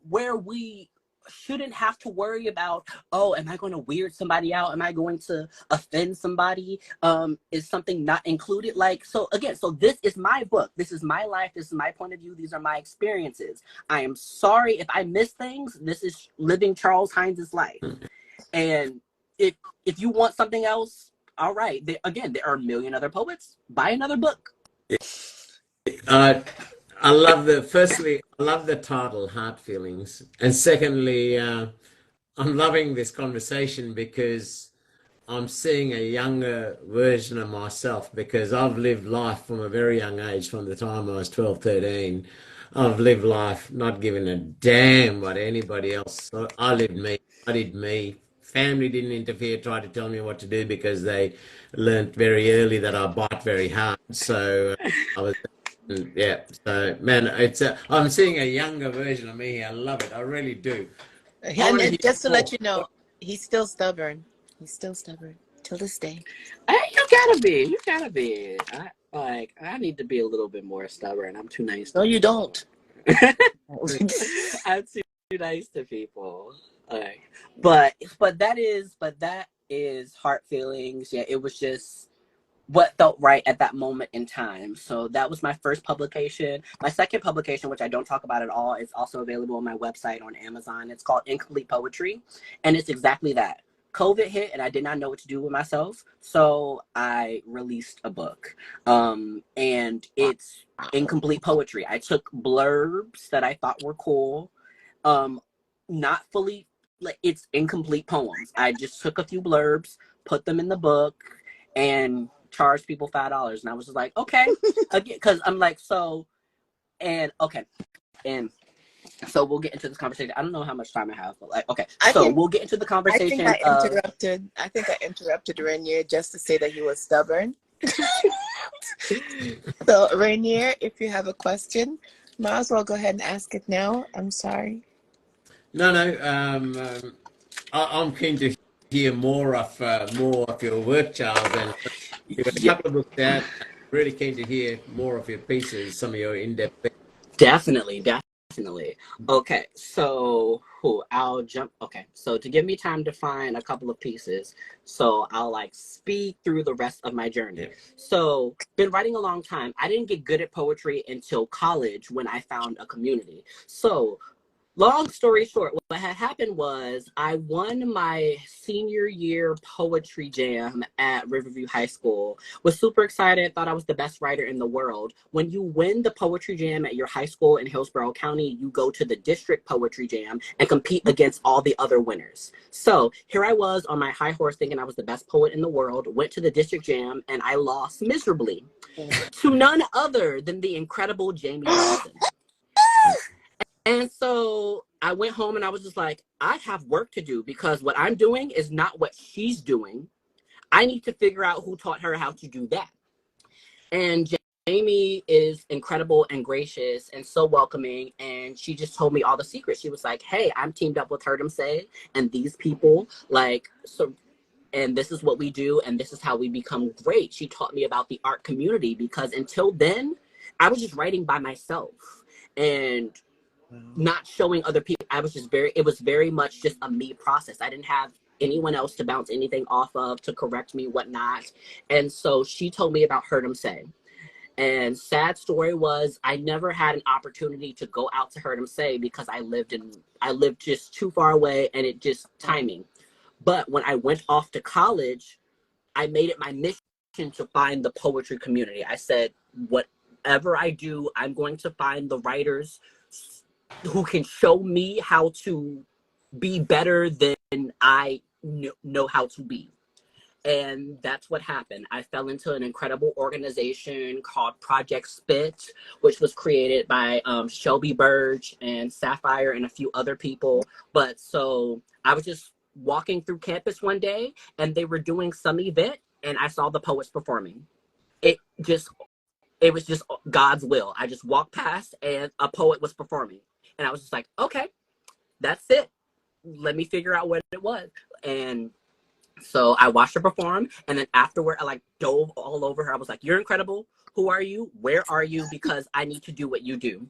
where we shouldn't have to worry about, oh, am I going to weird somebody out? Am I going to offend somebody? Is something not included? Like, so again, so this is my book. This is my life. This is my point of view. These are my experiences. I am sorry if I miss things. This is living Charles Hines' life. And if you want something else, all right. There are a million other poets. Buy another book. I love firstly, I love the title, Heart Feelings. And secondly, I'm loving this conversation because I'm seeing a younger version of myself because I've lived life from a very young age, from the time I was 12, 13. I've lived life not giving a damn what anybody else. I lived me. I did me. Family didn't interfere, try to tell me what to do because they learnt very early that I bite very hard. So I was yeah, so man, I'm seeing a younger version of me here. I love it. I really do. I want to And hear just to let more. you know, he's still stubborn. He's still stubborn till this day. You gotta be. You gotta be. I need to be a little bit more stubborn. I'm too nice. No, you don't. I'm too nice to people. But that is Heart Feelings. Yeah, it was just what felt right at that moment in time. So that was my first publication. My second publication, which I don't talk about at all, is also available on my website on Amazon. It's called Incomplete Poetry, and it's exactly that. COVID hit and I did not know what to do with myself, so I released a book, and it's incomplete poetry. I took blurbs that I thought were cool, not fully, like, it's incomplete poems. I just took a few blurbs, put them in the book, and charged people $5. And I was just like, okay, again, because I'm like, so, and okay, and so we'll get into this conversation. I don't know how much time I have, but like, okay, we'll get into the conversation. I think I interrupted Rainier just to say that he was stubborn. So Rainier, if you have a question, might as well go ahead and ask it now. I'm sorry. No, I'm keen to hear more of your work, Charles. And you've got a Yeah, couple of books out. I'm really keen to hear more of your pieces, some of your in-depth. definitely. Okay, so I'll jump. Okay, so to give me time to find a couple of pieces, so I'll like speed through the rest of my journey. Yeah. So been writing a long time. I didn't get good at poetry until college when I found a community. So long story short, what had happened was I won my senior year poetry jam at Riverview High School. Was super excited, thought I was the best writer in the world. When you win the poetry jam at your high school in Hillsborough County, you go to the district poetry jam and compete against all the other winners. So here I was on my high horse thinking I was the best poet in the world, went to the district jam, and I lost miserably to none other than the incredible Jamie Lawson. And so I went home and I was just like, I have work to do because what I'm doing is not what she's doing. I need to figure out who taught her how to do that. And Jamie is incredible and gracious and so welcoming. And she just told me all the secrets. She was like, hey, I'm teamed up with Heard 'Em Say and these people, like, so, and this is what we do. And this is how we become great. She taught me about the art community because until then, I was just writing by myself. And not showing other people. It was very much just a me process. I didn't have anyone else to bounce anything off of, to correct me, whatnot. And so she told me about Heard 'Em Say. And sad story was I never had an opportunity to go out to Heard 'Em Say because I lived just too far away and it just timing. But when I went off to college, I made it my mission to find the poetry community. I said, whatever I do, I'm going to find the writers who can show me how to be better than I know how to be. And that's what happened. I fell into an incredible organization called Project Spit, which was created by Shelby Burge and Sapphire and a few other people. But so I was just walking through campus one day and they were doing some event and I saw the poets performing. It was just God's will. I just walked past and a poet was performing. And I was just like, okay, that's it. Let me figure out what it was. And so I watched her perform. And then afterward, I like dove all over her. I was like, you're incredible. Who are you? Where are you? Because I need to do what you do.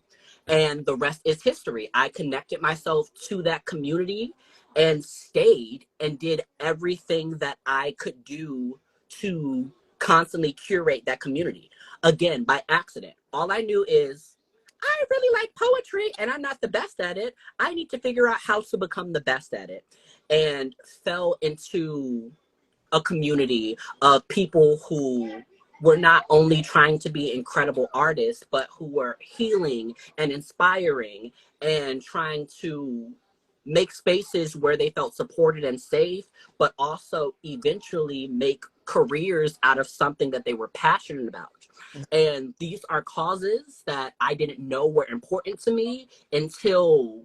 And the rest is history. I connected myself to that community and stayed and did everything that I could do to constantly curate that community. Again, by accident. All I knew is I really like poetry and I'm not the best at it. I need to figure out how to become the best at it. And fell into a community of people who were not only trying to be incredible artists, but who were healing and inspiring and trying to make spaces where they felt supported and safe, but also eventually make careers out of something that they were passionate about. And these are causes that I didn't know were important to me until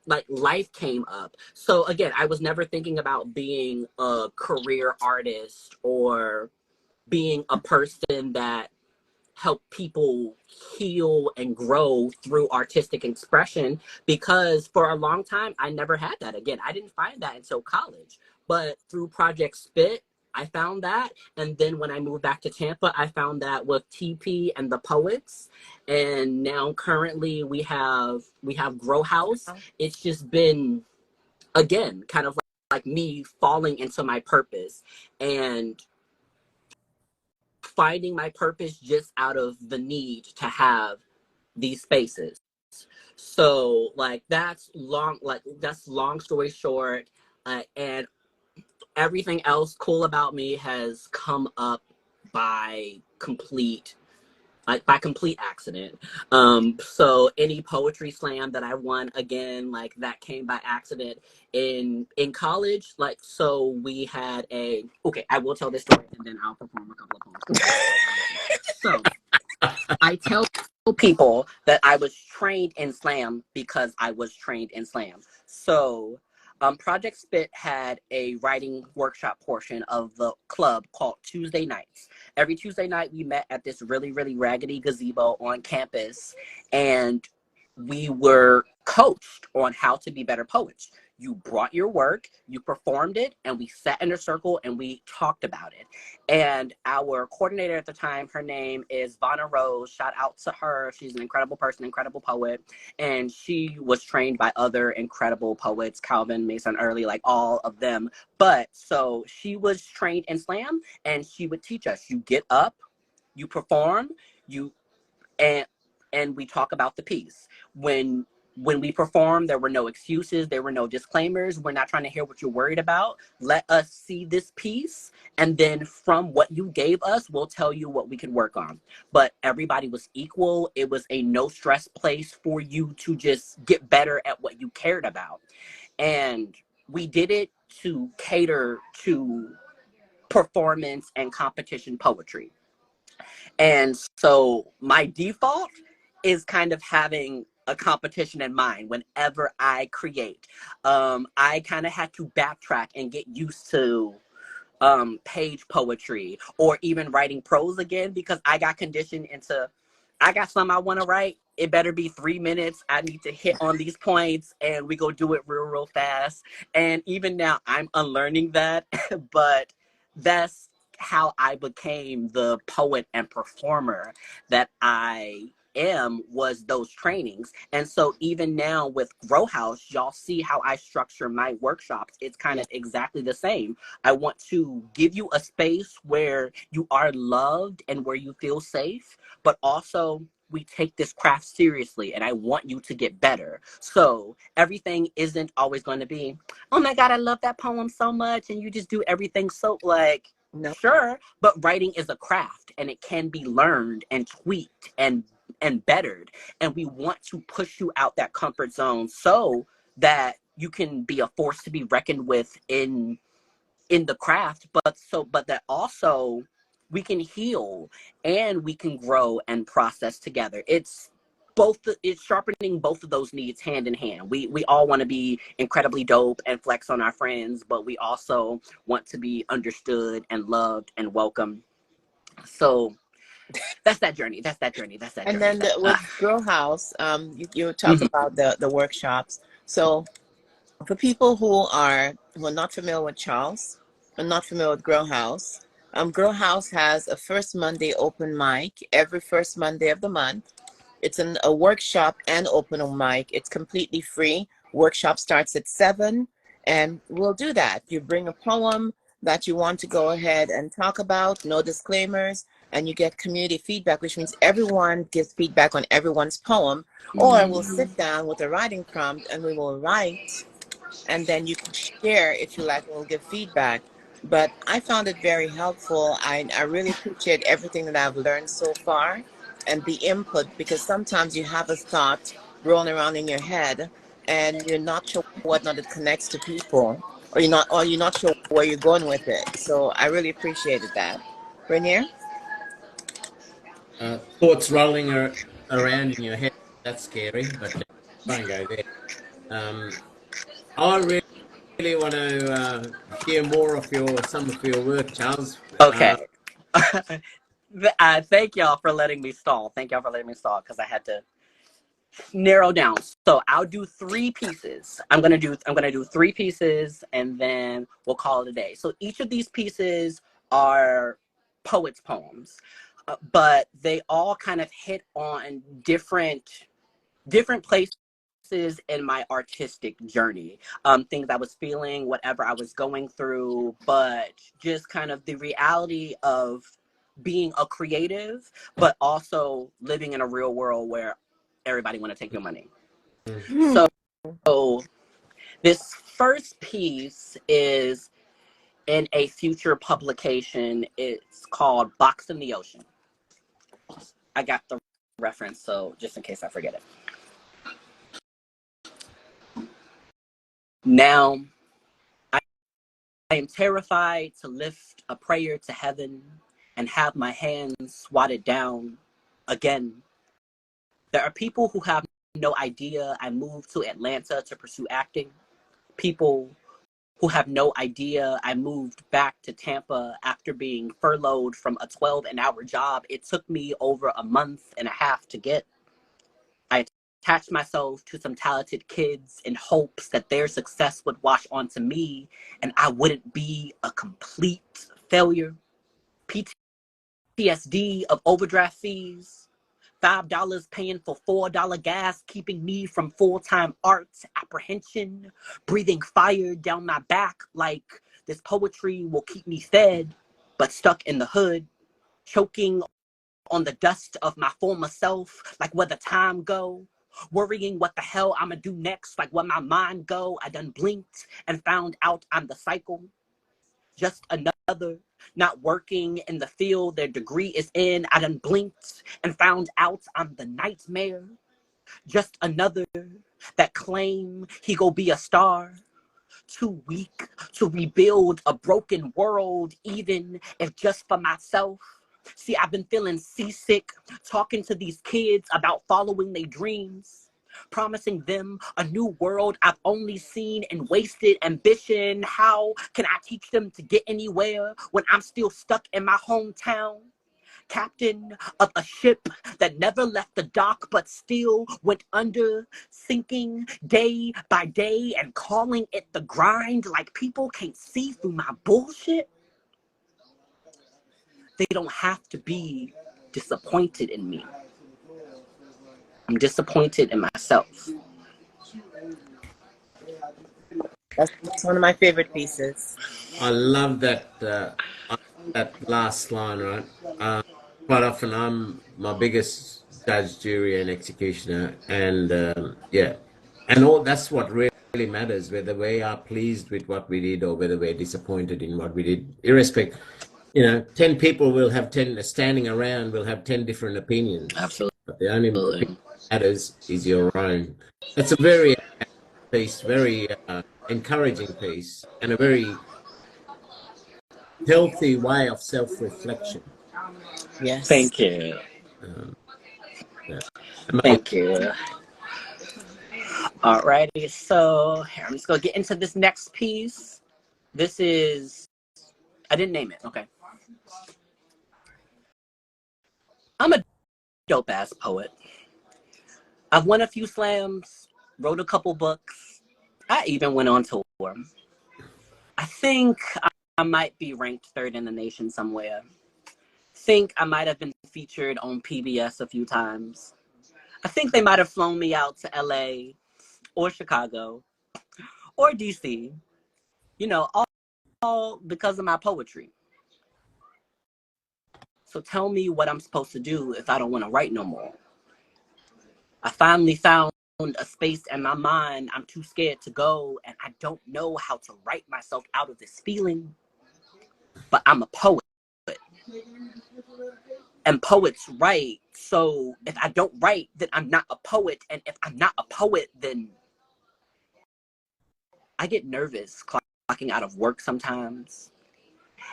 like life came up. So again, I was never thinking about being a career artist or being a person that helped people heal and grow through artistic expression, because for a long time I never had that. Again, I didn't find that until college, but through Project Spit I found that. And then when I moved back to Tampa, I found that with TP and the poets. And now currently we have Grow House. It's just been, again, kind of like me falling into my purpose and finding my purpose just out of the need to have these spaces. So like that's long story short. And everything else cool about me has come up by complete accident. So any poetry slam that I won, again, like that came by accident. In college, like, so we had I will tell this story and then I'll perform a couple of poems. So I tell people that I was trained in slam because I was trained in slam. So Project Spit had a writing workshop portion of the club called Tuesday Nights. Every Tuesday night we met at this really, really raggedy gazebo on campus, and we were coached on how to be better poets. You brought your work, you performed it, and we sat in a circle and we talked about it. And our coordinator at the time, her name is Vanna Rose. Shout out to her. She's an incredible person, incredible poet. And she was trained by other incredible poets, Calvin, Mason Early, like all of them. But so she was trained in slam and she would teach us, you get up, you perform, and we talk about the piece. When when we perform, there were no excuses. There were no disclaimers. We're not trying to hear what you're worried about. Let us see this piece. And then from what you gave us, we'll tell you what we can work on. But everybody was equal. It was a no stress place for you to just get better at what you cared about. And we did it to cater to performance and competition poetry. And so my default is kind of having a competition in mind whenever I create. I kind of had to backtrack and get used to page poetry or even writing prose again, because I got conditioned into, I got something I want to write. It better be 3 minutes. I need to hit on these points and we go do it real fast. And even now I'm unlearning that, but that's how I became the poet and performer that I am, was those trainings. And so even now with Grow House, y'all see how I structure my workshops. It's kind of exactly the same. I want to give you a space where you are loved and where you feel safe, but also we take this craft seriously and I want you to get better. So everything isn't always going to be, oh my God, I love that poem so much, and you just do everything so like, No. sure, but writing is a craft and it can be learned and tweaked and bettered. And we want to push you out that comfort zone so that you can be a force to be reckoned with in the craft, but that also we can heal and we can grow and process together. It's it's sharpening both of those needs hand in hand. We all want to be incredibly dope and flex on our friends, but we also want to be understood and loved and welcome. So that's that journey. That's that journey. That's that And journey. then with Grow House, you talk about the workshops. So for people who are not familiar with Charles and not familiar with Grow House, Grow House has a first Monday open mic every first Monday of the month. It's a workshop and open mic. It's completely free. Workshop starts at 7, and we'll do that. You bring a poem that you want to go ahead and talk about, no disclaimers, and you get community feedback, which means everyone gives feedback on everyone's poem. Or we'll sit down with a writing prompt and we will write, and then you can share if you like, and we'll give feedback. But I found it very helpful. I really appreciate everything that I've learned so far and the input, because sometimes you have a thought rolling around in your head and you're not sure what not it connects to people, or you're not sure where you're going with it. So I really appreciated that. Rainier? Thoughts rolling around in your head. That's scary, but try and go there. I really want to hear more of some of your work, Charles. Okay. Thank y'all for letting me stall. Thank y'all for letting me stall, because I had to narrow down. So I'll do 3 pieces. I'm gonna do 3 pieces, and then we'll call it a day. So each of these pieces are poets' poems, but they all kind of hit on different places in my artistic journey, things I was feeling, whatever I was going through, but just kind of the reality of being a creative, but also living in a real world where everybody want to take your money. So this first piece is in a future publication. It's called Box in the Ocean. I got the reference, so just in case I forget it. Now, I am terrified to lift a prayer to heaven and have my hands swatted down again. There are people who have no idea I moved to Atlanta to pursue acting. People who have no idea I moved back to Tampa after being furloughed from a 12-hour job it took me over a month and a half to get. I attached myself to some talented kids in hopes that their success would wash onto me and I wouldn't be a complete failure. PTSD of overdraft fees, $5 paying for $4 gas, keeping me from full-time arts apprehension, breathing fire down my back like this poetry will keep me fed, but stuck in the hood, choking on the dust of my former self, like where the time go, Worrying what the hell I'ma do next, like where my mind go. I done blinked and found out I'm the cycle. Just another not working in the field their degree is in. I done blinked and found out I'm the nightmare. Just another that claim he go be a star. Too weak to rebuild a broken world, even if just for myself. See, I've been feeling seasick, talking to these kids about following their dreams, promising them a new world I've only seen in wasted ambition. How can I teach them to get anywhere when I'm still stuck in my hometown? Captain of a ship that never left the dock but still went under, sinking day by day and calling it the grind, like people can't see through my bullshit. They don't have to be disappointed in me. I'm disappointed in myself. That's one of my favorite pieces. I love that last line, right? Quite often, I'm my biggest judge, jury, and executioner, and yeah, and all that's what really matters. Whether we are pleased with what we did or whether we're disappointed in what we did, irrespective. 10 people will have 10 standing around. Will have 10 different opinions. Absolutely. But the only opinion that matters is your own. That's a very piece, very encouraging piece, and a very healthy way of self-reflection. Yes. Thank you. Yeah. Thank you. Alrighty, so here, I'm just gonna get into this next piece. This is, I didn't name it, okay. I'm a dope ass poet. I've won a few slams, wrote a couple books. I even went on tour. I think I might be ranked third in the nation somewhere. Think I might have been featured on PBS a few times. I think they might have flown me out to LA or Chicago or DC, all because of my poetry. So tell me what I'm supposed to do if I don't want to write no more. I finally found a space in my mind I'm too scared to go, and I don't know how to write myself out of this feeling. But I'm a poet. And poets write. So if I don't write, then I'm not a poet. And if I'm not a poet, then I get nervous clocking out of work sometimes.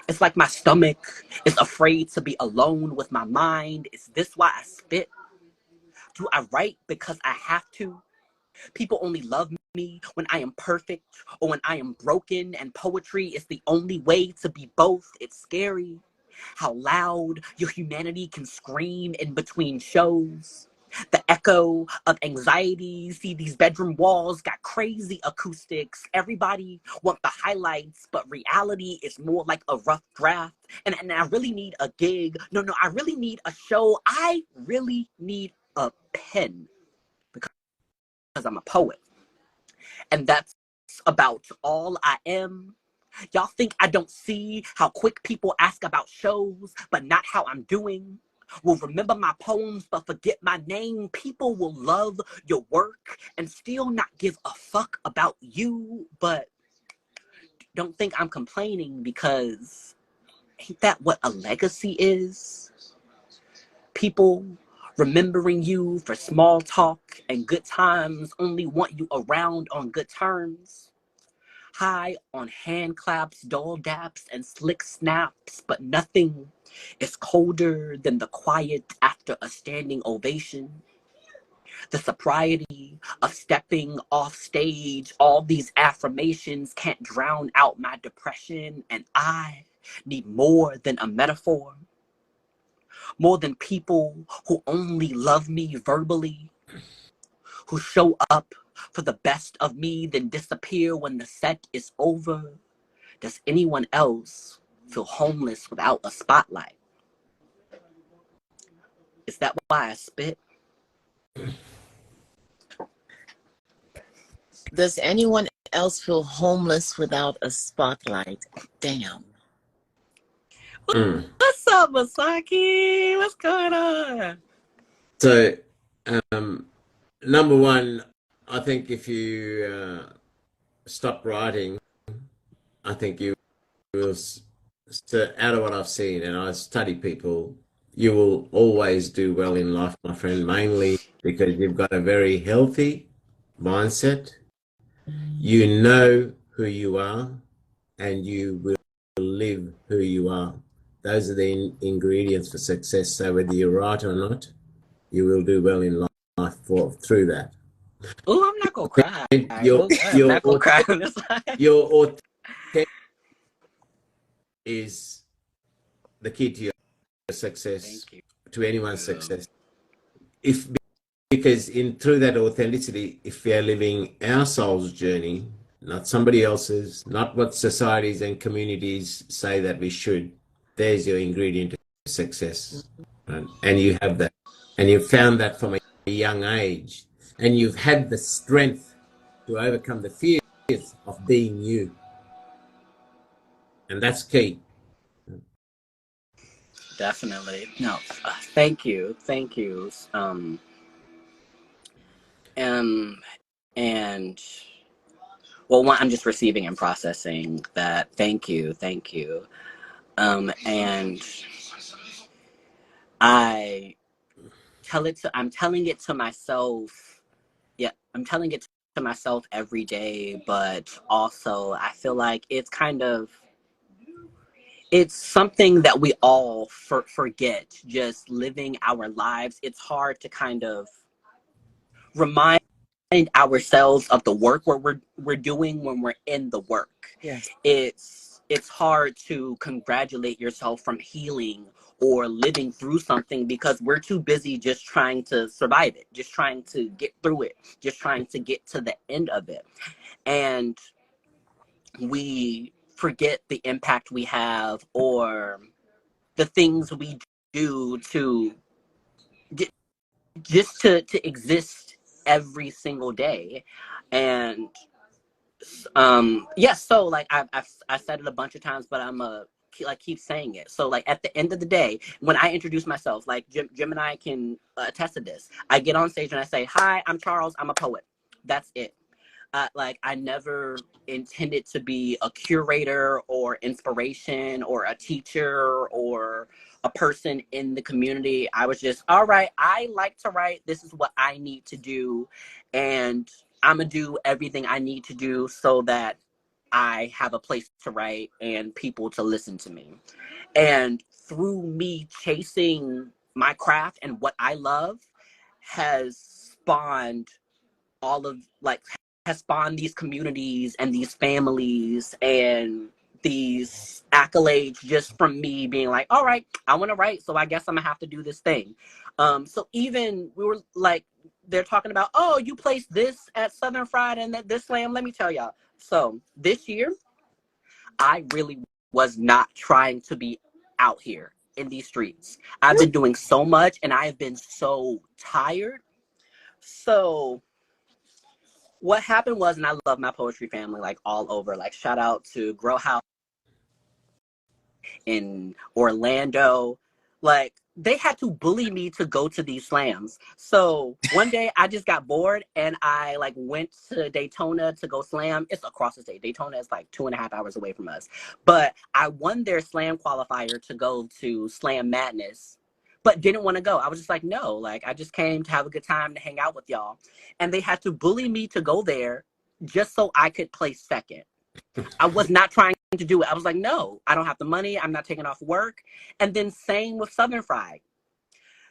It's like my stomach is afraid to be alone with my mind. Is this why I spit? Do I write because I have to? People only love me when I am perfect or when I am broken, and poetry is the only way to be both. It's scary how loud your humanity can scream in between shows. The echo of anxiety. See, these bedroom walls got crazy acoustics. Everybody want the highlights, but reality is more like a rough draft. And I really need a gig. No, I really need a show. I really need a pen because I'm a poet. And that's about all I am. Y'all think I don't see how quick people ask about shows, but not how I'm doing? Will remember my poems, but forget my name. People will love your work and still not give a fuck about you, but don't think I'm complaining, because ain't that what a legacy is? People remembering you for small talk and good times, only want you around on good terms. High on hand claps, doll daps, and slick snaps, but nothing is colder than the quiet after a standing ovation. The sobriety of stepping off stage, all these affirmations can't drown out my depression, and I need more than a metaphor. More than people who only love me verbally, who show up for the best of me, then disappear when the set is over. Does anyone else feel homeless without a spotlight? Is that why I spit? Does anyone else feel homeless without a spotlight? Damn. What's up, Masaki? What's going on? So number one, I think if you stop writing, I think you will, so out of what I've seen, and I study people, you will always do well in life, my friend, mainly because you've got a very healthy mindset. You know who you are, and you will live who you are. Those are the ingredients for success. So whether you're right or not, you will do well in life through that. Oh, I'm not gonna cry. Your Oh, I'm your not gonna cry on this line. your authentic is the key to your success, Thank you. to anyone's success. If Because in through that authenticity, if we are living our soul's journey, not somebody else's, not what societies and communities say that we should, there's your ingredient to success. Right? And you have that. And you've found that from a young age. And you've had the strength to overcome the fears of being you. And that's key. Definitely. No, thank you. Thank you. Um, and well, one, I'm just receiving and processing that. Thank you. Thank you. And I I'm telling it to myself. Yeah, I'm telling it to myself every day, but also I feel like it's something that we all forget, just living our lives. It's hard to kind of remind ourselves of the work where we're doing when we're in the work. Yes. It's hard to congratulate yourself from healing or living through something because we're too busy just trying to survive it, just trying to get through it, just trying to get to the end of it. And we forget the impact we have or the things we do to just to exist every single day. And yes, so like I said it a bunch of times, but I'm like keep saying it. So like at the end of the day, when I introduce myself, like Jim and I can attest to this, I get on stage and I say, hi, I'm Charles, I'm a poet. That's it. Like I never intended to be a curator or inspiration or a teacher or a person in the community. I was just, all right, I like to write. This is what I need to do. And I'm going to do everything I need to do so that I have a place to write and people to listen to me. And through me chasing my craft and what I love has spawned all of like has spawned these communities and these families and these accolades just from me being like, all right, I want to write, so I guess I'm gonna have to do this thing. So even we were like, they're talking about, oh, you placed this at Southern Fried and that this slam. Let me tell y'all. So this year, I really was not trying to be out here in these streets. I've been doing so much and I have been so tired. So what happened was, and I love my poetry family like all over, like shout out to Grow House in Orlando. Like they had to bully me to go to these slams. So one day I just got bored and I like went to Daytona to go slam. It's across the state. Daytona is like 2.5 hours away from us. But I won their slam qualifier to go to Slam Madness, but didn't want to go. I was just like, no, like I just came to have a good time to hang out with y'all. And they had to bully me to go there just so I could place second. I was not trying to do it. I was like, no, I don't have the money. I'm not taking off work. And then same with Southern Fried.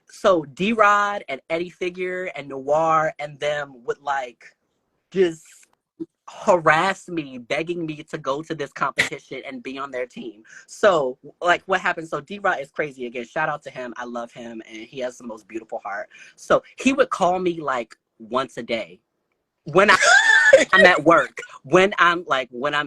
So D-Rod and Eddie Figure and Noir and them would like just harass me, begging me to go to this competition and be on their team. So like what happened? So D-Rod is crazy again. Shout out to him. I love him and he has the most beautiful heart. So he would call me like once a day when I'm at work, when I'm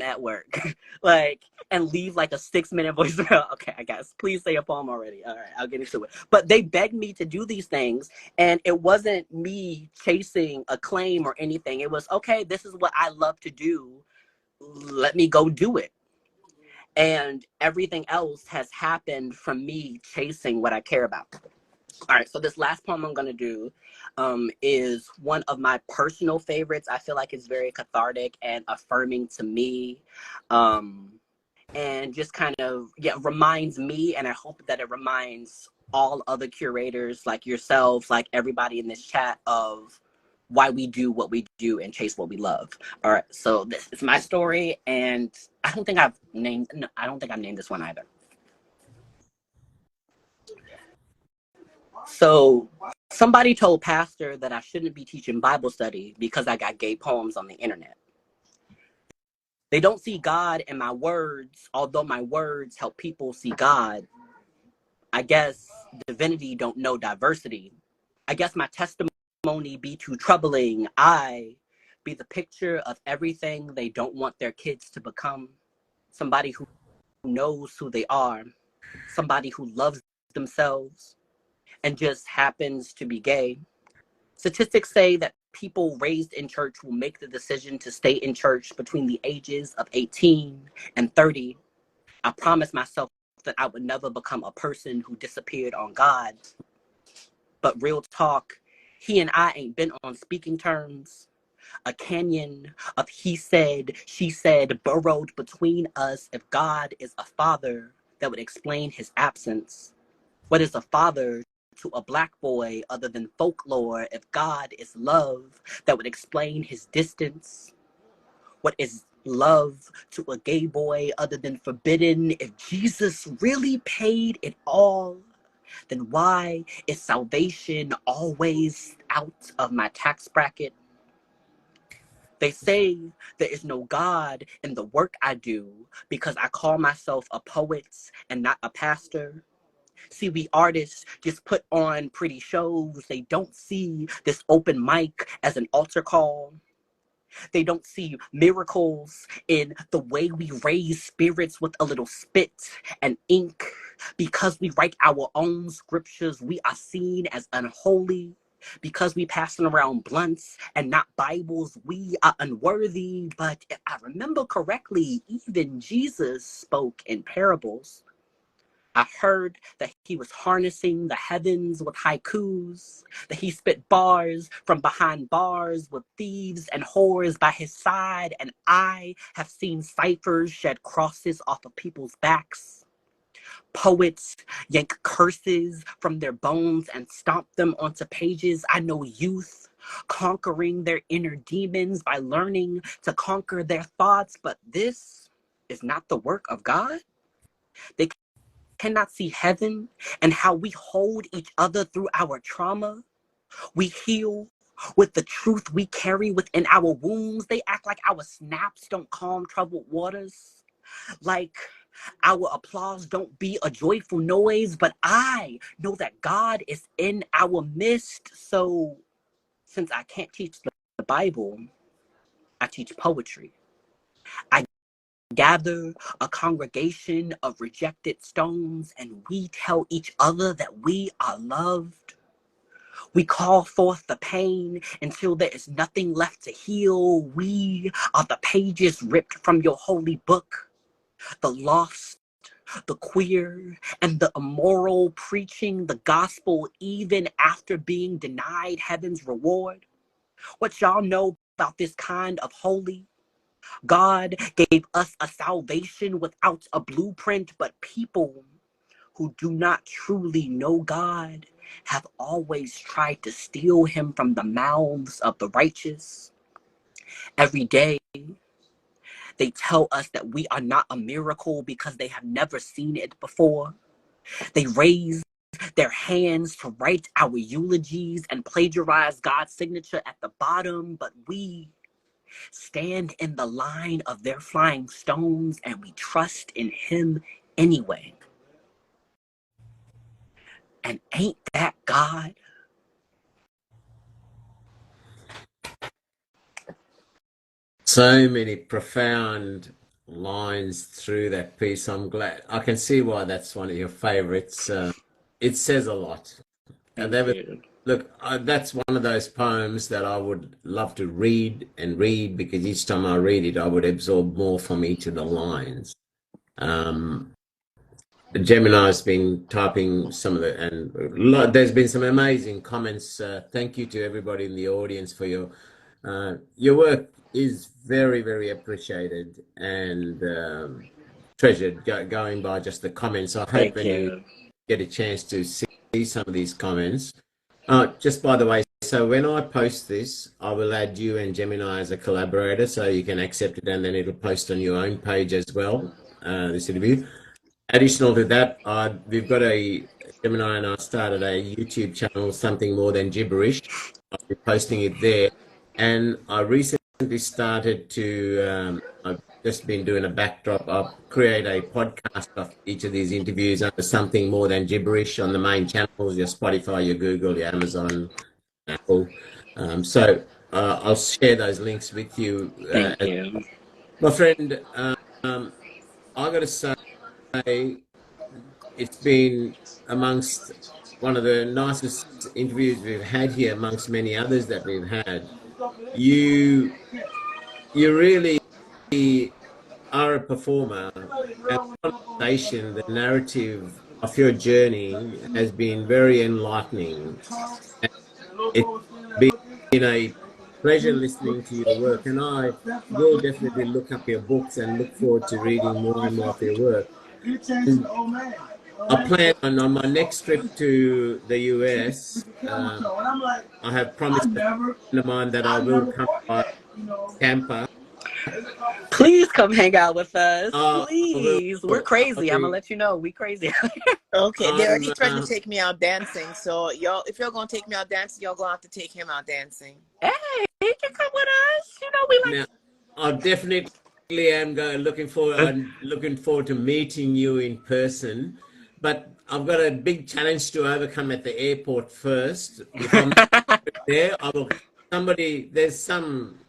at work, like, and leave like a 6-minute voicemail. Okay, I guess, please say a poem already. All right, I'll get into it. But they begged me to do these things, and it wasn't me chasing acclaim or anything. It was, okay, this is what I love to do. Let me go do it. And everything else has happened from me chasing what I care about. All right, so this last poem I'm going to do is one of my personal favorites. I feel like it's very cathartic and affirming to me. And just kind of reminds me, and I hope that it reminds all other curators like yourselves, like everybody in this chat, of why we do what we do and chase what we love. All right, so this is my story, and I don't think I've named this one either. So somebody told pastor that I shouldn't be teaching Bible study because I got gay poems on the internet. They don't see God in my words, although my words help people see God. I guess divinity don't know diversity. I guess my testimony be too troubling. I be the picture of everything they don't want their kids to become. Somebody who knows who they are. Somebody who loves themselves and just happens to be gay. Statistics say that people raised in church will make the decision to stay in church between the ages of 18 and 30. I promised myself that I would never become a person who disappeared on God. But real talk, he and I ain't been on speaking terms. A canyon of he said, she said burrowed between us. If God is a father, that would explain his absence. What is a father to a black boy other than folklore? If God is love, that would explain his distance. What is love to a gay boy other than forbidden? If Jesus really paid it all, then why is salvation always out of my tax bracket? They say there is no God in the work I do because I call myself a poet and not a pastor. See, we artists just put on pretty shows. They don't see this open mic as an altar call. They don't see miracles in the way we raise spirits with a little spit and ink. Because we write our own scriptures, we are seen as unholy. Because we passing around blunts and not Bibles, we are unworthy. But if I remember correctly, even Jesus spoke in parables. I heard that he was harnessing the heavens with haikus, that he spit bars from behind bars with thieves and whores by his side, and I have seen ciphers shed crosses off of people's backs. Poets yank curses from their bones and stomp them onto pages. I know youth conquering their inner demons by learning to conquer their thoughts, but this is not the work of God. They cannot see heaven and how we hold each other through our trauma. We heal with the truth we carry within our wounds. They act like our snaps don't calm troubled waters, like our applause don't be a joyful noise. But I know that God is in our midst. So since I can't teach the Bible, I teach poetry. I gather a congregation of rejected stones, and we tell each other that we are loved. We call forth the pain until there is nothing left to heal. We are the pages ripped from your holy book, the lost, the queer, and the immoral, preaching the gospel even after being denied heaven's reward. What y'all know about this kind of holy? God gave us a salvation without a blueprint, but people who do not truly know God have always tried to steal him from the mouths of the righteous. Every day, they tell us that we are not a miracle because they have never seen it before. They raise their hands to write our eulogies and plagiarize God's signature at the bottom, but we stand in the line of their flying stones and we trust in him anyway. And ain't that God? So many profound lines through that piece. I'm glad. I can see why that's one of your favorites. It says a lot. And look, that's one of those poems that I would love to read and read, because each time I read it, I would absorb more from each of the lines. Gemini's been typing some of the, and there's been some amazing comments. Thank you to everybody in the audience for your work is very, very appreciated and treasured. Going by just the comments, I hope when you get a chance to see some of these comments. Just by the way, so when I post this, I will add you and Gemini as a collaborator, so you can accept it, and then it'll post on your own page as well. This interview. Additional to that, we've got Gemini and I started a YouTube channel, Something More Than Gibberish. I'll be posting it there. And I recently started to, I've just been doing a backdrop. I'll create a podcast of each of these interviews under Something More Than Gibberish on the main channels, your Spotify, your Google, your Amazon, Apple. So I'll share those links with you. Thank you. My friend, I got to say, it's been amongst one of the nicest interviews we've had here, amongst many others that we've had. You really are a performer, and the conversation, the narrative of your journey has been very enlightening. And it's been a pleasure listening to your work, and I will definitely look up your books and look forward to reading more and more of your work. I plan on my next trip to the US. I have promised a friend of mine that I will come by Tampa. Please come hang out with us. Please. We're crazy. I'm gonna let you know. We crazy. Okay, they already tried to take me out dancing. So y'all, if you're gonna take me out dancing, y'all gonna have to take him out dancing. Hey, you can come with us. You know we like. Now, I definitely am looking forward to meeting you in person. But I've got a big challenge to overcome at the airport first. If I'm there, there's some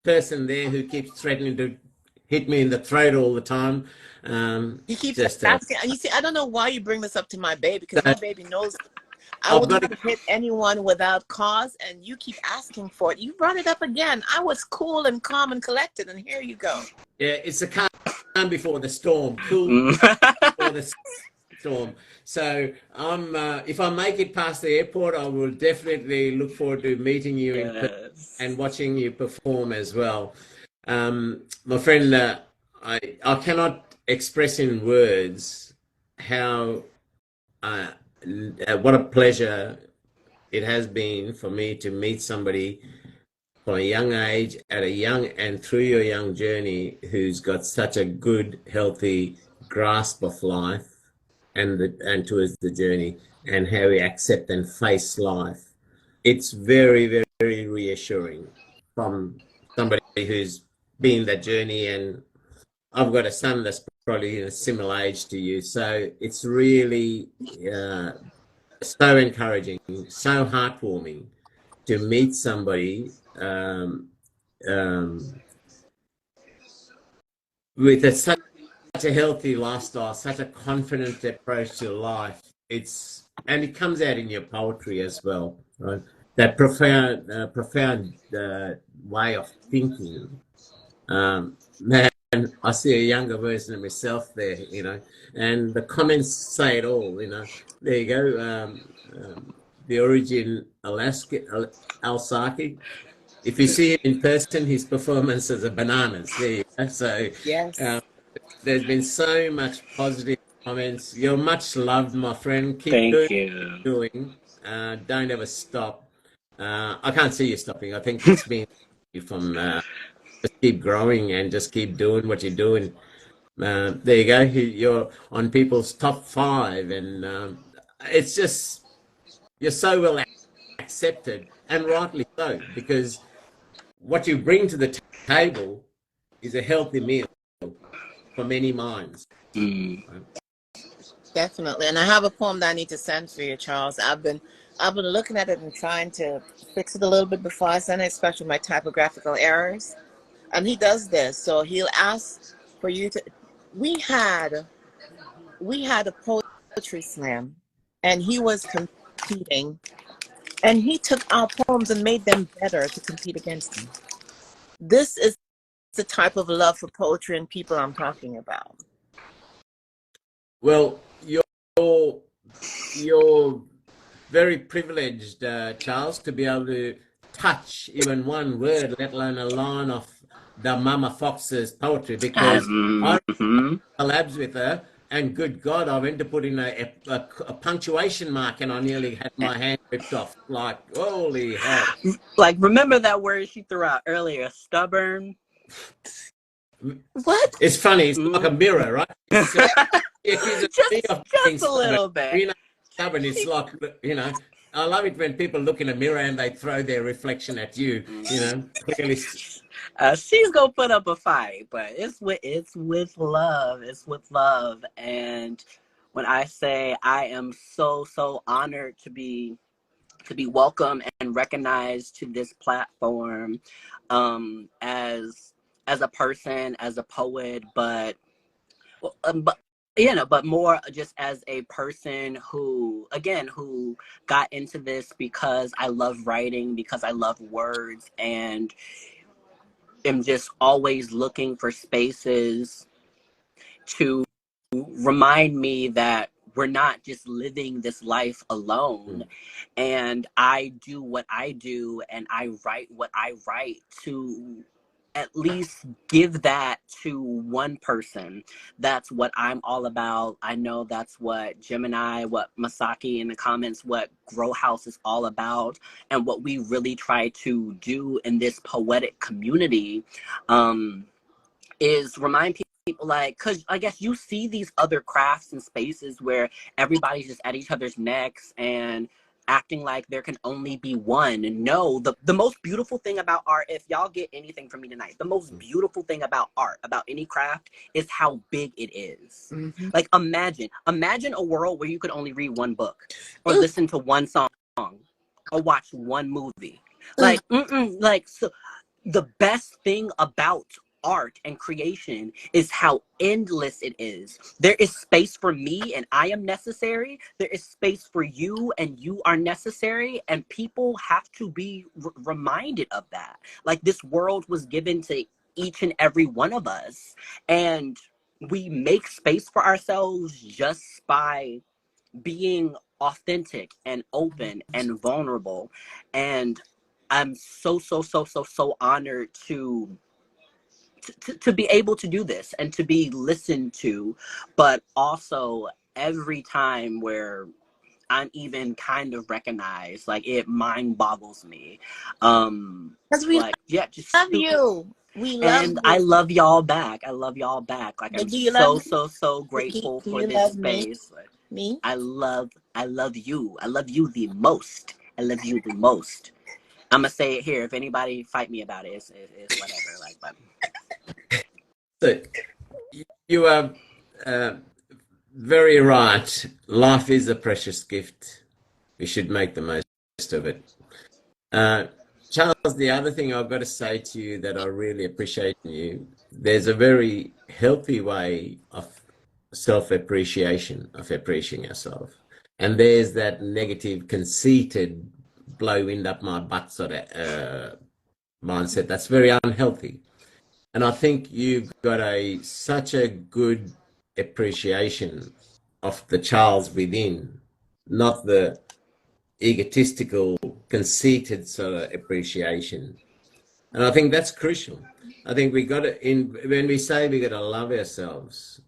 person there who keeps threatening to hit me in the throat all the time. He keeps asking. You see, I don't know why you bring this up to my baby, because my baby knows I would not hit anyone without cause, and you keep asking for it. You brought it up again. I was cool and calm and collected, and here you go. Yeah, it's the calm before the storm. Cool before the storm. So if I make it past the airport, I will definitely look forward to meeting you in person and watching you perform as well. My friend, I cannot express in words how what a pleasure it has been for me to meet somebody from a young age, at a young and through your young journey, who's got such a good, healthy grasp of life and towards the journey, and how we accept and face life. It's very, very, very reassuring from somebody who's been that journey, and I've got a son that's probably in a similar age to you, so it's really so encouraging, so heartwarming to meet somebody with such a healthy lifestyle, such a confident approach to life. And it comes out in your poetry as well, right? That profound way of thinking. Man, I see a younger version of myself there, you know, and the comments say it all, you know. There you go. The origin, Alsaki. If you see him in person, his performances are bananas. There you go. So yes. There's been so much positive comments. You're much loved, my friend. Keep doing. Don't ever stop. I can't see you stopping. I think it's been from just keep growing and just keep doing what you're doing. There you go. You're on people's top 5, and it's just, you're so well accepted, and rightly so, because what you bring to the table is a healthy meal for many minds. Definitely. And I have a poem that I need to send for you, Charles. I've been looking at it and trying to fix it a little bit before I send it, especially my typographical errors. And he does this. So he'll ask for you to, we had a poetry slam, and he was competing, and he took our poems and made them better to compete against them. This is the type of love for poetry and people I'm talking about. Well, you're very privileged, Charles, to be able to touch even one word, let alone a line of the Mama Fox's poetry, because I collabs with her, and good God, I went to put in a punctuation mark and I nearly had my hand ripped off. Like, holy hell. Like, remember that word she threw out earlier, stubborn? What? It's funny, it's like a mirror, right? It's, it just a little bit. You know, stubborn, it's like, I love it when people look in a mirror and they throw their reflection at you, clearly. She's gonna put up a fight, but it's with love. It's with love. And when I say I am so honored to be welcomed and recognized to this platform, as a person, as a poet, but but more just as a person who got into this because I love writing, because I love words, and am just always looking for spaces to remind me that we're not just living this life alone. And I do what I do and I write what I write to at least give that to one person. That's what I'm all about. I know that's what Gemini, what Masaki in the comments, what Grow House is all about, and what we really try to do in this poetic community, is remind people, like, because I guess you see these other crafts and spaces where everybody's just at each other's necks and acting like there can only be one. No, the most beautiful thing about art, if y'all get anything from me tonight, the most beautiful thing about art, about any craft, is how big it is. Like, imagine a world where you could only read one book or listen to one song or watch one movie. Like, so the best thing about art and creation is how endless it is. There is space for me and I am necessary. There is space for you and you are necessary. And people have to be reminded of that. Like, this world was given to each and every one of us. And we make space for ourselves just by being authentic and open and vulnerable. And I'm so honored to be able to do this and to be listened to, but also every time where I'm even kind of recognized, like, it mind boggles me. Because we love you. We love you. I love y'all back. I love y'all back. Like, I'm so grateful for this space. Me? I love you. I love you the most. I love you the most. I'm gonna say it here. If anybody fight me about it, it's whatever. Like, but. So you are very right. Life is a precious gift. We should make the most of it. Charles, the other thing I've got to say to you that I really appreciate in you, there's a very healthy way of self-appreciation, of appreciating ourselves. And there's that negative, conceited, blow wind up my butt sort of mindset. That's very unhealthy. And I think you've got such a good appreciation of the Charles within, not the egotistical, conceited sort of appreciation. And I think that's crucial. I think when we say we got to love ourselves,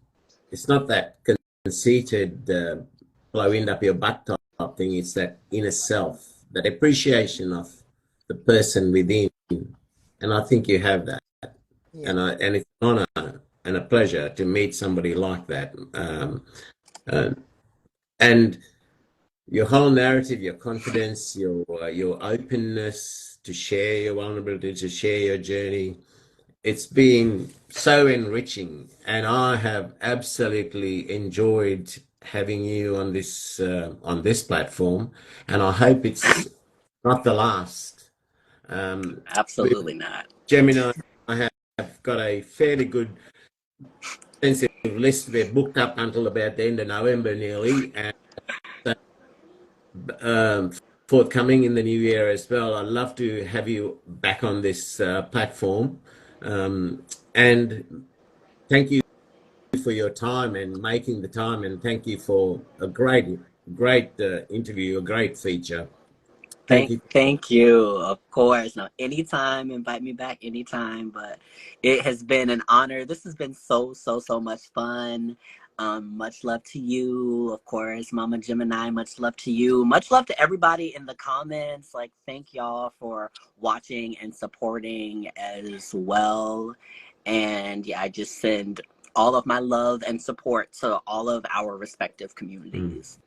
it's not that conceited, blow wind up your butt type thing. It's that inner self, that appreciation of the person within. And I think you have that. Yeah. And it's an honor and a pleasure to meet somebody like that. And your whole narrative, your confidence, your openness to share your vulnerability, to share your journey, it's been so enriching. And I have absolutely enjoyed having you on this platform. And I hope it's not the last. Absolutely not. Gemini, I have got a fairly good extensive list. We're booked up until about the end of November nearly, and forthcoming in the new year as well. I'd love to have you back on this platform, and thank you for your time and making the time, and thank you for a great interview, a great feature. Thank you. Thank you. Of course. No, anytime, invite me back anytime. But it has been an honor. This has been so much fun. Much love to you, of course, Mama Gemini. Much love to you. Much love to everybody in the comments. Like, thank y'all for watching and supporting as well. And yeah, I just send all of my love and support to all of our respective communities.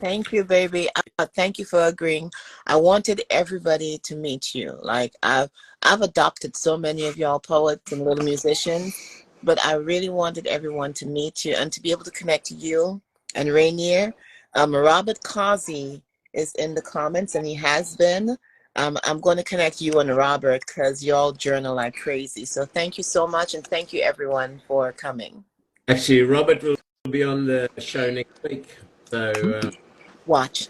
Thank you, baby. Thank you for agreeing. I wanted everybody to meet you. Like, I've adopted so many of y'all poets and little musicians, but I really wanted everyone to meet you and to be able to connect to you and Rainier. Robert Causey is in the comments, and he has been. I'm going to connect you and Robert because y'all journal like crazy. So thank you so much, and thank you everyone for coming. Actually, Robert will be on the show next week. So watch.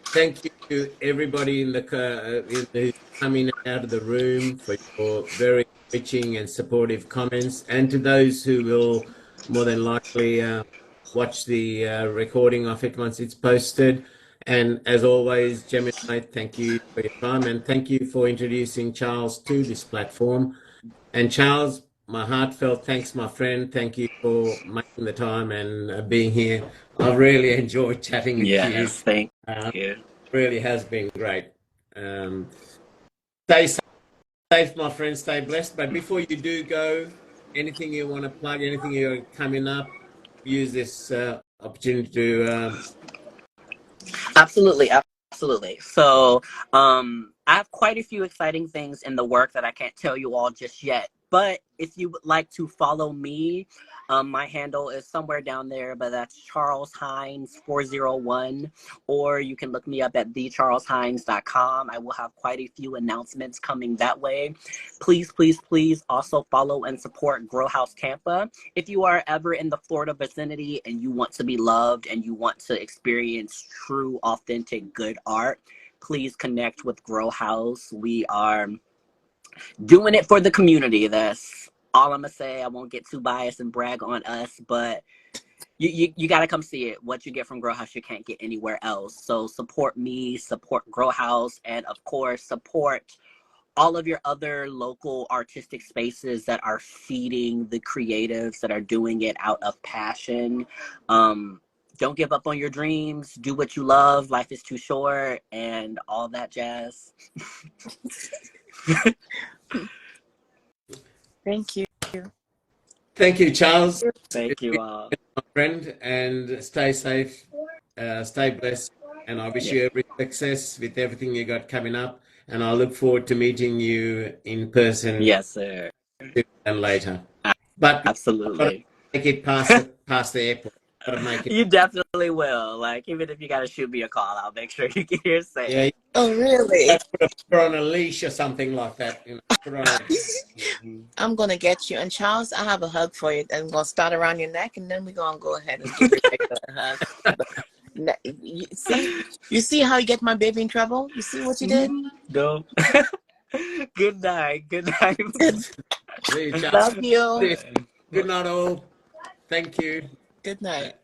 Thank you to everybody in who's coming out of the room for your very enriching and supportive comments, and to those who will more than likely watch the recording of it once it's posted. And as always, Gemini, thank you for your time, and thank you for introducing Charles to this platform. And Charles, my heartfelt thanks, my friend. Thank you for making the time and being here. I've really enjoyed chatting with you. Yes, thank you. Really has been great. Stay safe, my friend. Stay blessed. But before you do go, anything you want to plug, anything you're coming up, use this opportunity to... Absolutely. So I have quite a few exciting things in the work that I can't tell you all just yet. But if you would like to follow me, my handle is somewhere down there, but that's Charles Hines 401, or you can look me up at thecharleshines.com. I will have quite a few announcements coming that way. Please also follow and support Grow House Tampa. If you are ever in the Florida vicinity and you want to be loved and you want to experience true, authentic, good art, please connect with Grow House. We are doing it for the community. That's all I'm gonna say. I won't get too biased and brag on us, but you gotta come see it. What you get from Grow House, you can't get anywhere else. So support me, support Grow House, and of course support all of your other local artistic spaces that are feeding the creatives that are doing it out of passion. Don't give up on your dreams. Do what you love. Life is too short, and all that jazz. Thank you. Thank you, Charles. Thank you all. My friend, and stay safe, stay blessed, and I wish you every success with everything you got coming up, and I look forward to meeting you in person. Yes, sir. And later. But absolutely. Make it past the airport. You definitely will. Like, even if you gotta shoot me a call, I'll make sure you get here safe. Yeah. Oh, really? Put on a leash or something like that. You know, put on I'm gonna get you. And Charles, I have a hug for you. I'm gonna start around your neck, and then we're gonna go ahead and give you a hug. You see how you get my baby in trouble? You see what you did? No. Good night. Good night. Love you. Good night, all. Thank you. Good night.